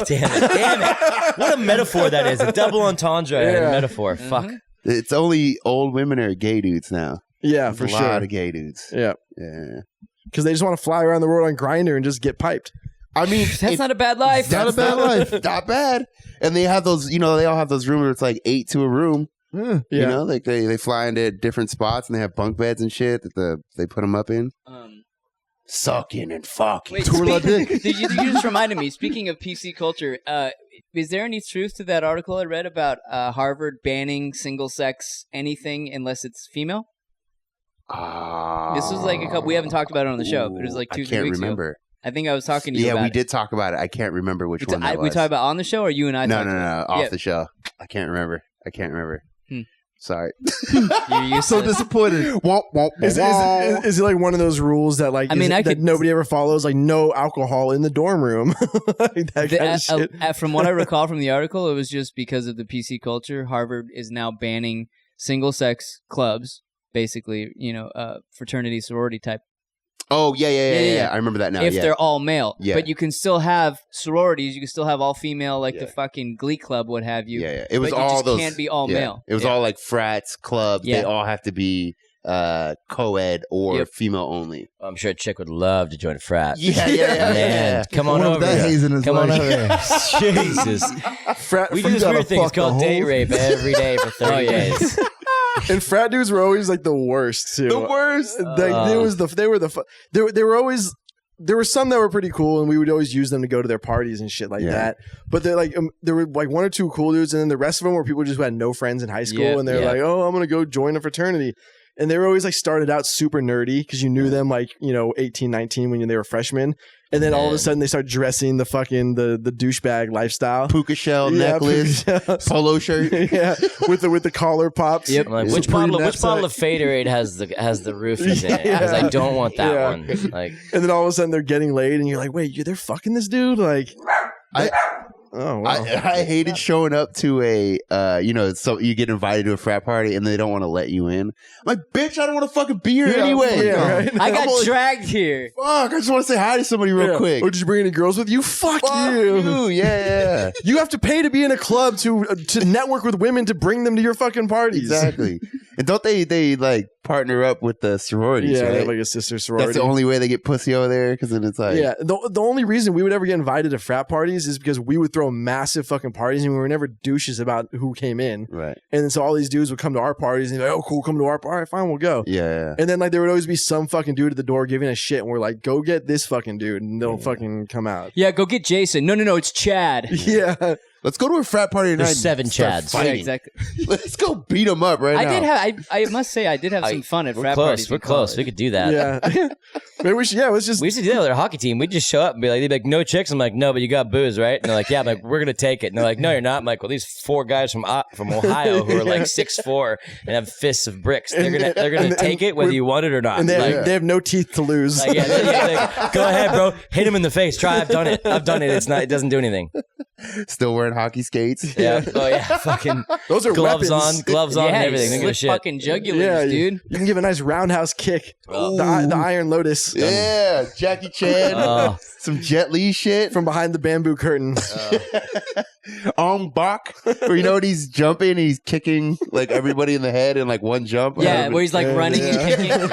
damn it. What a metaphor that is. A double entendre and a metaphor. Fuck. it's only old women or gay dudes now. Yeah, There's for a sure. lot of gay dudes. Yeah. Yeah. Because they just want to fly around the world on Grindr and just get piped. I mean, That's not a bad life. not a bad life. Not bad. And they have those, they all have those rooms where it's like 8 to a room. Yeah. Like they fly into different spots and they have bunk beds and shit that they put them up in. Sucking and fucking. Wait, you just reminded me, speaking of PC culture, is there any truth to that article I read about Harvard banning single-sex anything unless it's female? This was like we haven't talked about it on the show, but it was like 2-3 weeks I can't remember. ago. I think I was talking to you about we it. did talk about it. I can't remember which one that was. We talked about on the show, or you and I No, talked about it? off the show. I can't remember. Sorry. You're so disappointed. Is it like one of those rules that like that nobody ever follows? Like no alcohol in the dorm room. Like that kind of shit. From what I recall from the article, it was just because of the PC culture. Harvard is now banning single-sex clubs, basically, fraternity, sorority type. Oh, yeah. I remember that now. If they're all male. Yeah. But you can still have sororities. You can still have all female, like the fucking Glee Club, what have you. Yeah. It was but all you just those. can't be all male. It was all like frats, clubs. Yeah. They all have to be co-ed or female only. I'm sure a chick would love to join a frat. Yeah. Man, come on over here. Come on over here. Jesus. We do this weird thing. It's called date rape every day for 30 days. And frat dudes were always like the worst too. The worst. There were some that were pretty cool, and we would always use them to go to their parties and shit like that. But they're like there were like 1 or 2 cool dudes, and then the rest of them were people just who had no friends in high school, and they're like, "Oh, I'm gonna go join a fraternity." And they were always like started out super nerdy because you knew them like 18, 19 when they were freshmen. And then all of a sudden they start dressing the fucking the douchebag lifestyle, puka shell necklace, polo shirt, with the collar pops. Yep. Like, which bottle of Faderade has the roofies in it? Because I don't want that one. Like, and then all of a sudden they're getting laid, and you're like, wait, they're fucking this dude? Like, oh wow. I hated showing up to a so you get invited to a frat party and they don't want to let you in. I'm like, bitch, I don't want to fucking be here anyway. Right? I got dragged here. Fuck, I just want to say hi to somebody real quick. Or did you bring any girls with you? Fuck you. Yeah. You have to pay to be in a club to network with women to bring them to your fucking parties. Exactly. And don't they like partner up with the sororities? Yeah, right? they have like a sister sorority. That's the only way they get pussy over there, because then it's like, Yeah, the only reason we would ever get invited to frat parties is because we would throw massive fucking parties and we were never douches about who came in. right, And then so all these dudes would come to our parties and be like, oh, cool, come to our party. All right, fine, we'll go. yeah. And then like there would always be some fucking dude at the door giving us shit, and we're like, go get this fucking dude, and they'll fucking come out. Yeah, go get Jason. No, it's Chad. Yeah. Let's go to a frat party tonight. There's 7 and start Chads. Yeah, fighting. exactly. Let's go beat them up right now. I must say, I did have some fun at We're frat close. parties. We're in close. college. We could do that. Yeah. Maybe we should, let's just. We used to do that with our hockey team. We'd just show up and be like, they'd be like, no chicks. I'm like, no, but you got booze, right? And they're like, yeah. I'm like, we're going to take it. And they're like, no, you're not. I'm like, well, these 4 guys from Ohio who are like 6'4" and have fists of bricks. They're gonna take it whether you want it or not. And they have no teeth to lose. Like, like, go ahead, bro. Hit him in the face. Try. I've done it. It doesn't do anything. Still wearing hockey skates. Yeah. Oh yeah. Fucking Those are gloves weapons. on, and everything. They Slip give a shit. fucking jugulars, Yeah, dude. You can give a nice roundhouse kick. The Iron Lotus. Yeah, Jackie Chan. Oh. Some Jet Li shit. From behind the bamboo curtain. Ong Bak, where you know when he's jumping, he's kicking like everybody in the head in like one jump. Yeah, where he's like running and kicking.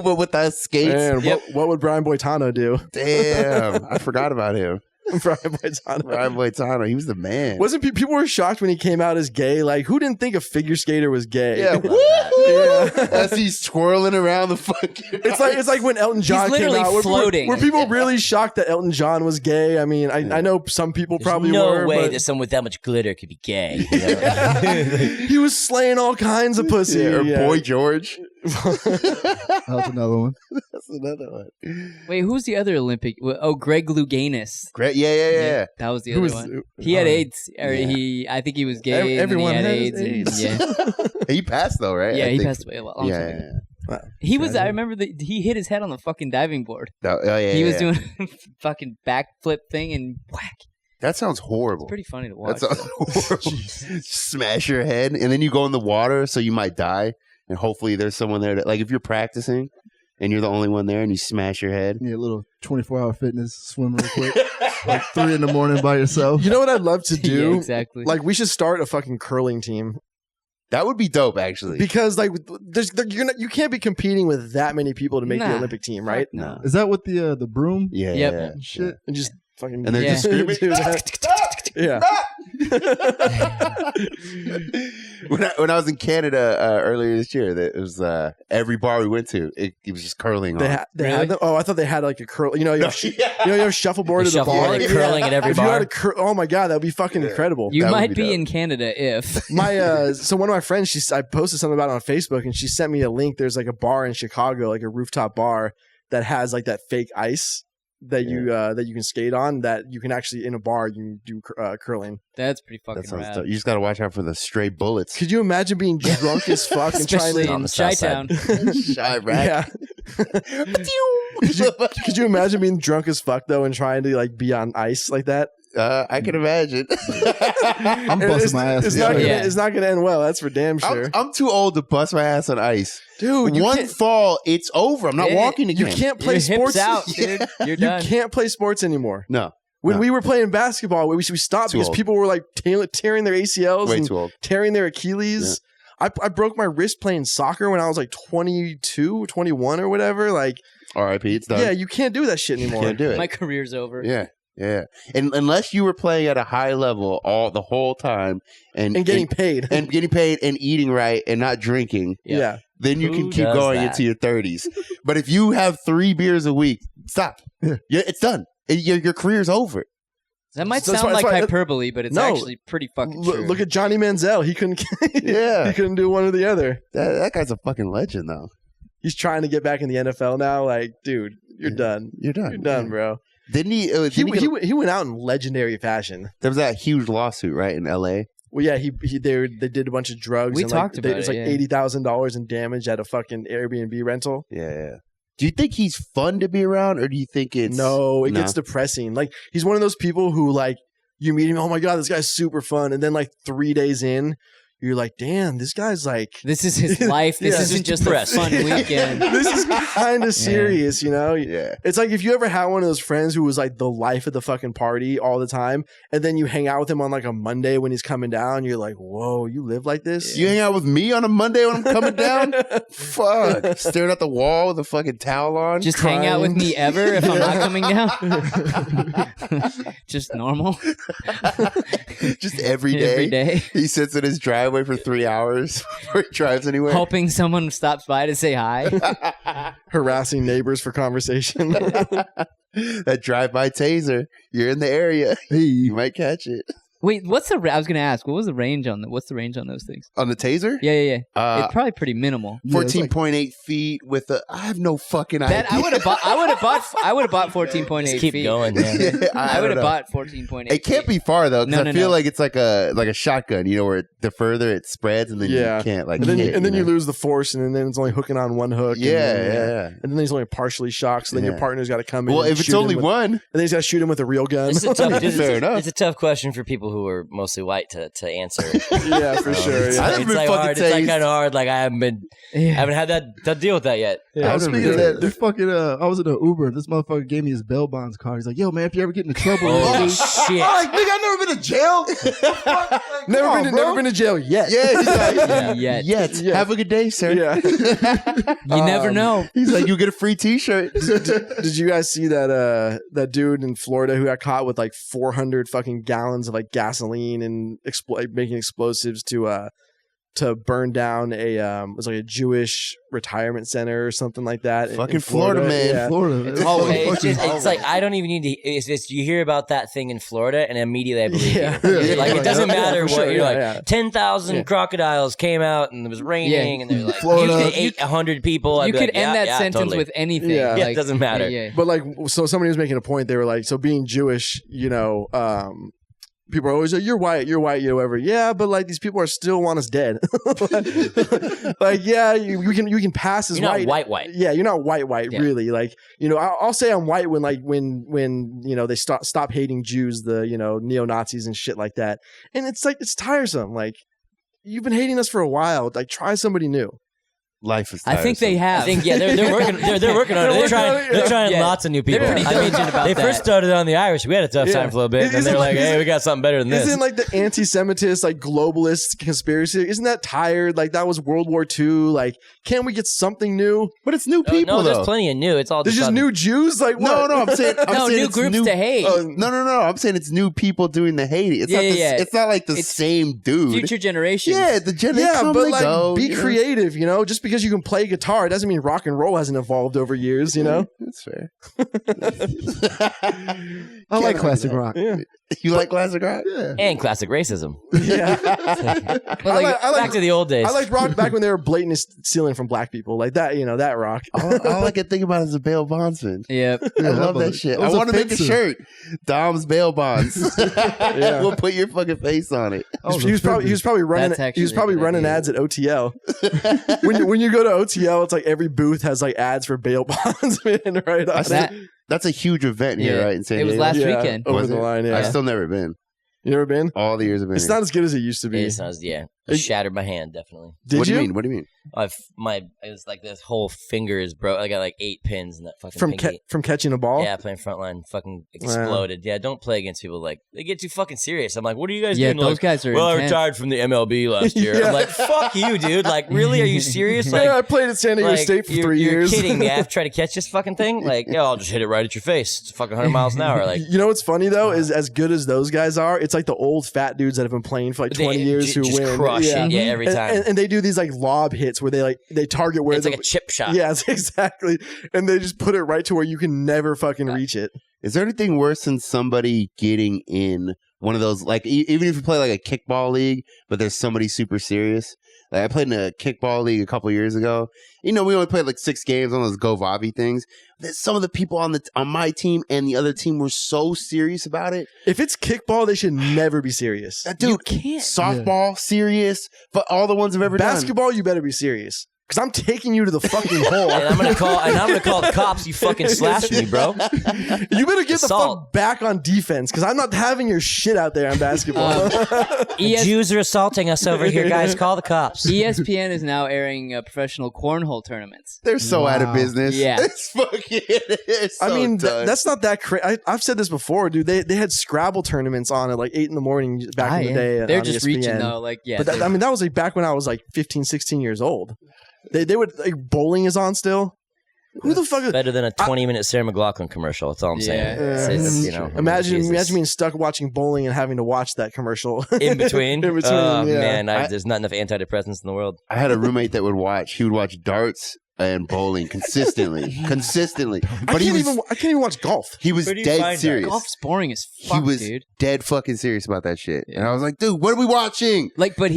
but with the skates. Man, what would Brian Boitano do? Damn, I forgot about him. Brian Boitano. Brian Boitano, he was the man. Wasn't people were shocked when he came out as gay? Like, who didn't think a figure skater was gay? Yeah, Yeah. as he's twirling around the fucking. It's like when Elton John came literally out. floating. Were people really shocked that Elton John was gay? I mean, I know some people probably no were. way but that someone with that much glitter could be gay. You know? he was slaying all kinds of pussy. Yeah, or Yeah. Boy George. That's another one. That's another one. Wait, who's the other Olympic? Oh, Greg Louganis. Great, yeah. That was the Who other was- one. He had AIDS, or I think he was gay. Everyone and then has he had AIDS. AIDS. And, He passed though, right? yeah, I he think- passed away a long Yeah, time ago. yeah. He was. I remember that he hit his head on the fucking diving board. Oh, yeah, He was yeah. doing a fucking backflip thing and whack. That sounds horrible. It's pretty funny to watch. That sounds horrible. Smash your head, and then you go in the water, so you might die. And hopefully, there's someone there that, like, if you're practicing and you're the only one there, and you smash your head. Yeah, a little 24-hour fitness, swim real quick. Like 3 a.m. by yourself. You know what I'd love to do? Yeah, exactly. Like, we should start a fucking curling team. That would be dope, actually. Because like you can't be competing with that many people to make the Nah. Olympic team, right? No. Is that with the broom? Yeah. Yep. yeah. Shit. And just fucking And they're Yeah. just screaming. do that. Yeah. when I was in Canada earlier this year, that it was every bar we went to, it was just curling. They on. had Really? them. Oh, I thought they had like a curl. You know, you have shuffleboard The at the shuffleboard, bar. like curling at every If you bar. had a oh my god, that would be fucking incredible. you that would might be be dope. in Canada if. My so one of my friends, I posted something about it on Facebook, and she sent me a link. There's like a bar in Chicago, like a rooftop bar that has like that fake ice that you can skate on. That you can actually in a bar you can do curling. That's pretty fucking That sounds rad. dope. You just got to watch out for the stray bullets. Could you imagine being drunk as fuck and trying Especially to? on in the south side. Chi-Town. Shy rat. Yeah. Could you imagine being drunk as fuck though and trying to like be on ice like that? I can imagine. I'm busting my ass. It's for not sure. gonna, Yeah. it's not gonna end well. That's for damn sure, I'm too old to bust my ass on ice. dude. One fall, it's over. I'm not Yeah, walking You again. can't play Your hips sports. out, dude. You're You done. can't play sports anymore. No, When No. we were playing basketball, we stopped Too because old. people were like tearing their ACLs way and too old. tearing their Achilles. I broke my wrist playing soccer when I was like 22, 21 or whatever. Like, R.I.P. It's done. yeah, you can't do that shit anymore. Can't do it. My career's over. Yeah. And unless you were playing at a high level the whole time and And getting paid. and getting paid and eating right and not drinking, yeah. then you Who can keep does going that? into your 30s. But if you have 3 beers a week, stop. Yeah, it's done. Your career's over. That might So that's sound why- like that's why- hyperbole, but it's No. actually pretty fucking true. Look at Johnny Manziel. He couldn't. Yeah. he couldn't do one or the other. That guy's a fucking legend, though. He's trying to get back in the NFL now. Like, dude, you're done. You're done. You're done, bro. Didn't he? He went out in legendary fashion. There was that huge lawsuit, right, in L.A. Well, yeah, they did a bunch of drugs. We and talked about it was it, like yeah. $80,000 in damage at a fucking Airbnb rental. Yeah. Do you think he's fun to be around, or do you think it's No, it gets depressing. Like, he's one of those people who, like, you meet him, oh my god, this guy's super fun, and then like 3 days in, you're like, damn, this guy's like, This is his life. This Yeah. isn't just depressed. a fun weekend. this is kind of serious, you know? Yeah. It's like if you ever had one of those friends who was like the life of the fucking party all the time, and then you hang out with him on like a Monday when he's coming down, you're like, whoa, you live like this? You hang out with me on a Monday when I'm coming down? Fuck. Staring at the wall with a fucking towel on? Just hang out with me ever if I'm not coming down. Just normal. Just every day. Every day. He sits in his driveway for 3 hours before he drives anywhere. Hoping someone stops by to say hi. Harassing neighbors for conversation. That drive-by taser. You're in the area. You might catch it. Wait, what's the? I was gonna ask, what was the range on what's the range on those things? On the taser? Yeah. Uh, It's probably pretty minimal. 14.8 feet with a. I have no fucking idea. That I would have bought 14.8 Just keep feet. going, man. I would don't have know. bought 14.8. It can't be far though, because No, I feel no. like it's like a shotgun, you know, where the further it spreads, and then Yeah. you can't like. And then, hit, and then you know? lose the force, and then it's only hooking on one hook. Yeah, and then, yeah. And then he's only partially shocked, so then your Yeah. partner's got to come in. Well, and if it's shoot him only with- one, and then he's got to shoot him with a real gun. It's a tough, Fair enough. It's a tough question for people who are mostly white to answer. Yeah, for sure. It's, I Yeah. haven't it's been like fucking hard. It's like tased. kind of hard. Like I haven't had that to deal with that yet. Yeah. Speaking of that, they fucking. I was in an Uber. This motherfucker gave me his bail bonds card. He's like, "Yo, man, if you ever get into trouble, Oh dude." shit! I'm like, nigga, I've never been to jail. Never been to jail yet. yeah, he's like, Yet. Yet. Have a good day, sir. Yeah. You never know. He's like, you get a free T-shirt. Did you guys see that dude in Florida who got caught with like 400 fucking gallons of like gasoline and making explosives to burn down a it was like a Jewish retirement center or something like that. in Fucking Florida, man. Yeah. Florida. Oh, it's like I don't even need to. It's you hear about that thing in Florida, and immediately I believe Yeah. you. Yeah. Like it doesn't Yeah, matter for what sure. you're Yeah, like. yeah. 10,000 crocodiles came out, and it was raining, and they're like, Florida. they ate 100 people. I'd You be could like, end yeah, that yeah, sentence totally. with anything. Yeah. Yeah, it doesn't matter. Yeah. But like, so somebody was making a point. They were like, so being Jewish, you know, people are always like, you're white, you're whatever. Yeah, but like these people are still want us dead. Like, yeah, you can pass as You're not white. white. Yeah, you're not white, Yeah. really. Like, you know, I'll say I'm white when you know they stop hating Jews, the you know neo-Nazis and shit like that. And it's like it's tiresome. Like, you've been hating us for a while. Like, try somebody new. Life is. I think they have. I think they're working. They're working on it. They're trying Yeah. lots of new people. They're pretty diligent about they that. first started on the Irish. We had a tough time for a little bit, and Isn't they're like, like- "Hey, we got something better than this." Isn't like the anti-Semitist, like globalist conspiracy? Isn't that tired? Like that was World War II. Like, can't we get something new? But it's new people no, there's though. plenty of new. It's all There's just on- new Jews. Like, No, what? no, I'm saying No, new it's groups to hate. No, I'm saying it's new people doing the hating. It's Yeah, not. yeah. It's not like the It's same dude. Future generations. Yeah, the they Yeah, come, but they like, go, be you know? creative. You know, just because you can play guitar doesn't mean rock and roll hasn't evolved over years. You know. That's fair. I like classic rock. Yeah. You like classic rock? Yeah. and classic racism. Yeah. But I like- back to the old days. I liked rock back when they were blatantly stealing from black people, like that. You know, that rock. All I can think about is a bail bondsman. Yep. I love that shit. I Those want to make a offensive. shirt. Dom's bail bonds. Yeah. We'll put your fucking face on it. He was probably running. That's He was actually probably a good running idea. ads at OTL. when you go to OTL, it's like every booth has like ads for bail bondsmen right on That- it. That's a huge event here, Yeah. right? In San It was Diego? last Yeah, weekend. over Was the it? line. Yeah, I've still never been. you never been? All the years I've been It's here. not as good as it used to be. It sounds, it shattered my hand definitely. Did What do you? you mean? What do you mean? It was like this whole finger is broke. I got like 8 pins in that fucking from pinky. from catching a ball? Yeah, playing frontline, fucking exploded. Yeah, don't play against people like they get too fucking serious. I'm like, what are you guys Yeah, doing? those Like, guys are well, I intense. retired from the MLB last year. Yeah. I'm like, fuck you, dude. Like, really? Are you serious? Like, Yeah, I played at San Diego like, State for you're, 3 years. You're kidding me. I have to try to catch this fucking thing. Like, yeah, I'll just hit it right at your face. It's fucking 100 miles an hour. Like, You know what's funny though is as good as those guys are, it's like the old fat dudes that have been playing for like 20 years who just win. crush yeah. it. Yeah, every time. And they do these like lob hits where they target where It's like a chip shot. yes, exactly, and they just put it right to where you can never fucking reach it. Is there anything worse than somebody getting in one of those, like, even if you play like a kickball league, but there's somebody super serious? Like, I played in a kickball league a couple years ago. You know, we only played like 6 games on those Go Vavi things. Some of the people on my team and the other team were so serious about it. If it's kickball, they should never be serious. Dude, softball, serious, but all the ones I've ever done. Basketball, you better be serious. Because I'm taking you to the fucking hole. And I'm gonna call the cops. You fucking slashed me, bro. You better get the Assault. fuck back on defense because I'm not having your shit out there on basketball. Jews are assaulting us over here, guys. Call the cops. ESPN is now airing professional cornhole tournaments. They're so out of business. Yeah. It's fucking. It's so I mean, done. that's not that crazy. I've said this before, dude. They had Scrabble tournaments on at like 8 in the morning back in the day. They're on just ESPN. reaching though, like But that was like back when I was like 15, 16 years old. They would like bowling is on still. Who the fuck? Better than a 20-minute Sarah McLachlan commercial. That's all I'm saying. It's, Imagine Jesus. being stuck watching bowling and having to watch that commercial in between. In between, oh yeah. man, there's not enough antidepressants in the world. I had a roommate that would watch. He would watch darts and bowling consistently. I can't even watch golf. He was dead serious. golf's boring as fuck, He was dude. dead fucking serious about that shit. And I was like, dude, what are we watching? Like, but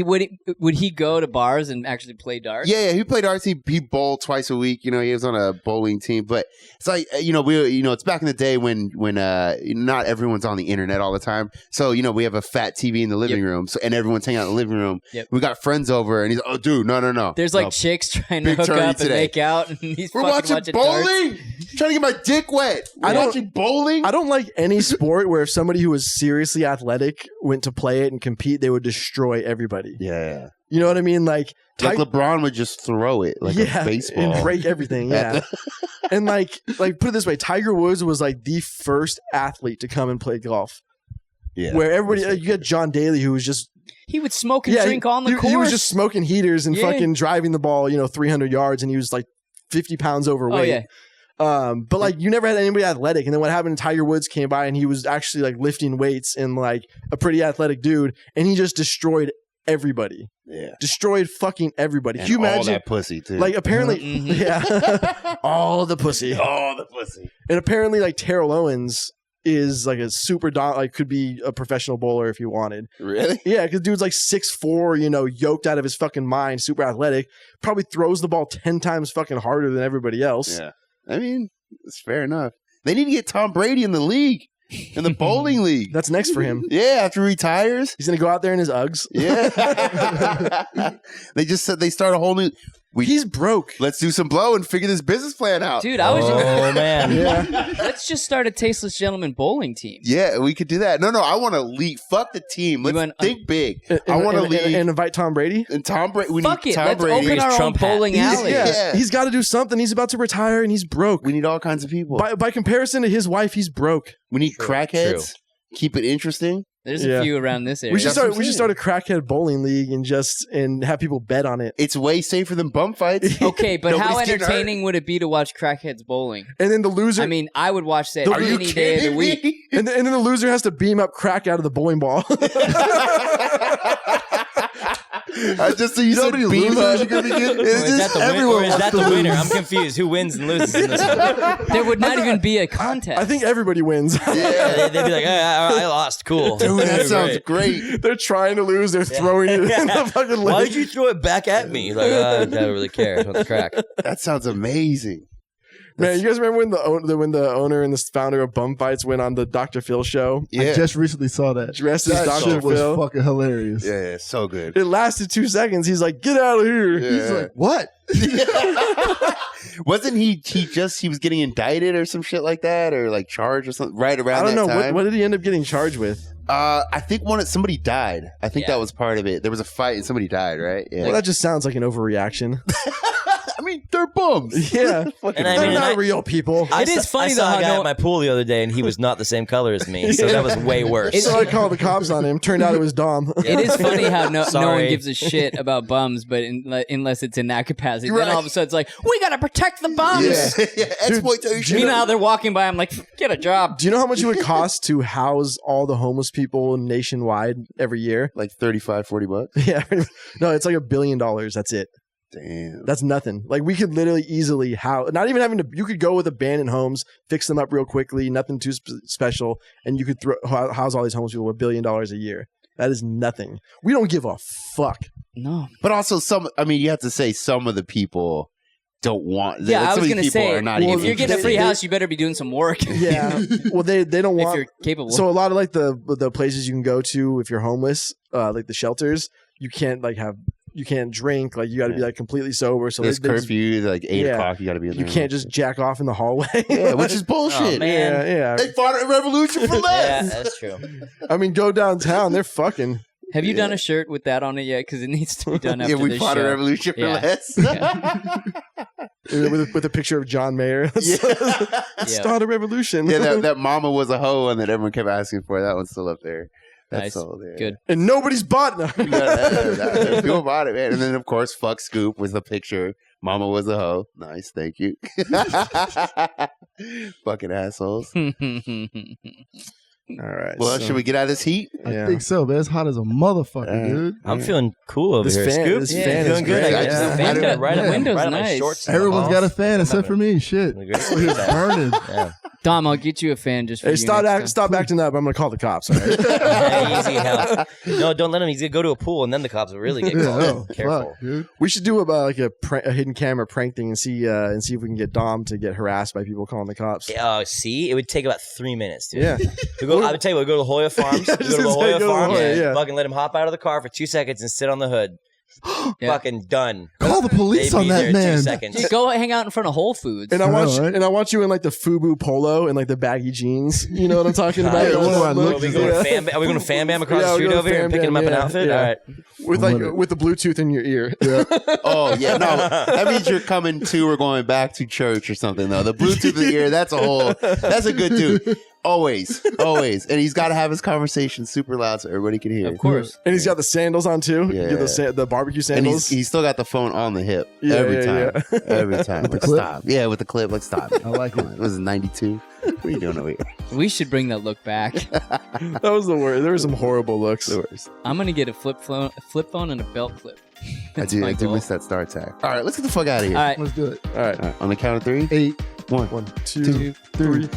would he go to bars and actually play darts? Yeah, he played darts. He bowled twice a week. You know, he was on a bowling team. But it's like, it's back in the day when not everyone's on the internet all the time. So, we have a fat TV in the living room. So, and everyone's hanging out in the living room. Yep. We got friends over, and he's like, oh, dude, no. There's like chicks trying to Big hook tourney up and today. make out, and he's We're fucking watching darts. bowling. Trying to get my dick wet. I don't- watching bowling. I don't like any sport where if somebody who was seriously athletic went to play it and compete, they would destroy everybody. Yeah. You know what I mean? Like LeBron would just throw it like a baseball. and break everything. Yeah, and like put it this way, Tiger Woods was like the first athlete to come and play golf. Yeah. Where everybody, you had John Daly who was just He would smoke and drink on the course. He was just smoking heaters and Yeah. fucking driving the ball, 300 yards, and he was like 50 pounds overweight. Oh yeah. But like you never had anybody athletic, and then what happened? Tiger Woods came by and he was actually like lifting weights and like a pretty athletic dude, and he just destroyed everybody. Yeah. Destroyed fucking everybody. And Can you all imagine? that pussy too. Like apparently, Mhm. yeah, all the pussy, all the pussy. and apparently like Terrell Owens is like a super could be a professional bowler if he wanted. Really? Yeah, because dude's like 6'4", yoked out of his fucking mind, super athletic. Probably throws the ball 10 times fucking harder than everybody else. Yeah. I mean, it's fair enough. They need to get Tom Brady in the league, in the bowling league. That's next for him. Yeah, after he retires. He's gonna go out there in his Uggs. Yeah. They just said they start a whole new. He's broke. Let's do some blow and figure this business plan out. Dude, I was Oh man. Yeah. let's just start a Tasteless Gentlemen bowling team. Yeah, we could do that. No, I want to lead. Fuck the team. Let's went- think big. I And- want to and- lead. and invite Tom Brady. And Tom Brady. We Fuck need it. Tom Let's Brady. open our own Trump hat. bowling alley. Yeah. He's got to do something. He's about to retire and he's broke. We need all kinds of people. By comparison to his wife, he's broke. We need crackheads. Keep it interesting. There's Yeah. a few around this area. We should That's what start. I'm We should saying. start a crackhead bowling league and have people bet on it. It's way safer than bum fights. Okay, but how Nobody's getting entertaining would it be to watch crackheads bowling? And then the loser. I mean, I would watch that Are you any day of the kidding week. me? and then the loser has to beam up crack out of the bowling ball. Just so you know how said many beam losers up. you're gonna be getting? It's Or is that just the win- everyone or is wants that to the lose. winner? I'm confused. Who wins and loses in this one? There would not even be a contest. I think everybody wins. Yeah, they'd be like, I lost. Cool. Dude, that sounds Great. great. They're trying to lose. They're throwing it in the fucking Why leg. did you throw it back at me? Like, I don't really care. I just want the crack. That sounds amazing. Man, you guys remember when the owner and the founder of Bum Fights went on the Dr. Phil show? Yeah. I just recently saw that. Dressed as That Dr. shit was Phil. fucking hilarious. Yeah, so good. It lasted 2 seconds. He's like, "Get out of here!" Yeah. He's like, what? Wasn't he was getting indicted or some shit like that, or like charged or something right around I don't that know time? what did he end up getting charged with. I think somebody died. I think Yeah. that was part of it. There was a fight and somebody died, right? Yeah. Well, that just sounds like an overreaction. I mean, they're bums. Yeah, And I they're mean, not I- real people. I It is saw- funny I saw though a how guy no- at my pool the other day, and he was not the same color as me, so that was way worse. So I called the cops on him. Turned out it was Dom. It is funny how no one Sorry. gives a shit about bums, but unless it's in that capacity, Right. then all of a sudden it's like, we gotta protect the bums. Yeah, exploitation. Meanwhile, they're walking by. I'm like, get a job. Do you know how much it would cost to house all the homeless people nationwide every year? like $35-$40. Yeah, no, it's like $1 billion. That's it. Damn. That's nothing. Like we could literally easily house, not even having to. You could go with abandoned homes, fix them up real quickly, nothing too special, and you could house all these homeless people with $1 billion a year. That is nothing. We don't give a fuck. No. But also you have to say some of the people don't want. Yeah, I some was of these gonna people say, are not if even you're getting a free they- house, you better be doing some work. Yeah. Well, they don't if want. you're capable. So a lot of like the places you can go to if you're homeless, like the shelters, you can't like have you can't drink. Like you got to be like completely sober. So There's they just- curfew, like 8 Yeah. o'clock. You got to be in You there. can't just jack off in the hallway. Yeah, which is bullshit. Oh, man. yeah. They fought a revolution for Yeah, less. that's true. I mean, go downtown. They're fucking. Have you done a shirt with that on it yet? Because it needs to be done after Yeah, we this fought show. a revolution for Yeah. less. With a picture of John Mayer. Yeah. Start a revolution. Yeah, that mama was a hoe and that everyone kept asking for. That one's still up there. That's Nice. still there. Good. And nobody's bought it. Feel about it, man. And then, of course, fuck Scoop with a picture. Mama was a hoe. Nice, thank you. Fucking assholes. All right. Well, should we get out of this heat? I think so, man. It's hot as a motherfucker, dude. I'm feeling cool over This here. fan- Scoop, this you fan is feeling good? great. I Yeah. just Fan right, got- right, the on my- window's right on my nice. shorts. and Everyone's my got a balls. fan except for me. Shit. It's burning. Yeah. Dom, I'll get you a fan just for Hey, you. next time. stop acting up. I'm going to call the cops. All right? Yeah, easy hell. No, don't let him. He's gonna go to a pool, and then the cops will really get Yeah, called. oh, Careful. fuck, dude. We should do like a hidden camera prank thing and see if we can get Dom to get harassed by people calling the cops. Oh, see, it would take about 3 minutes, dude. Yeah. I would tell you, we go to La Jolla Farms. Yeah, We just go to La say Jolla go to La Farms. Jolla, yeah. Fucking let him hop out of the car for 2 seconds and sit on the hood. Yeah. Fucking done. Call the police They'd on be that there in 2 man. seconds. Dude, go hang out in front of Whole Foods. And I want know, right? and I want you in like the FUBU polo and like the baggy jeans. You know what I'm talking about? Yeah, what do I look Are we going to Fam? Are we going to Fam Bam across Yeah, the we're street going over here and Fam picking him Bam, up an yeah, outfit? yeah. All right. With I'm like with it. with the Bluetooth in your ear. Oh, yeah. No, that means you're coming to or going back to church or something, though. The Bluetooth in the ear, that's a good dude. Always. And he's got to have his conversation super loud so everybody can hear. Of course. And he's got the sandals on too. Yeah. The barbecue And sandals. he's still got the phone on the hip Yeah, every yeah, time. yeah. Every time. With the Like, clip? stop. Yeah, with the clip. Like, stop. I like it. Was it 92? What are you doing over here? We should bring that look back. That was the worst. There were some horrible looks. The worst. I'm gonna get a flip phone and a belt clip. I That's do my goal. miss that star tag. All right, let's get the fuck out of here. All right. Let's do it. All right. All right, on the count of 3. 8. 1. 1, 2, 3.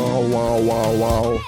Wow.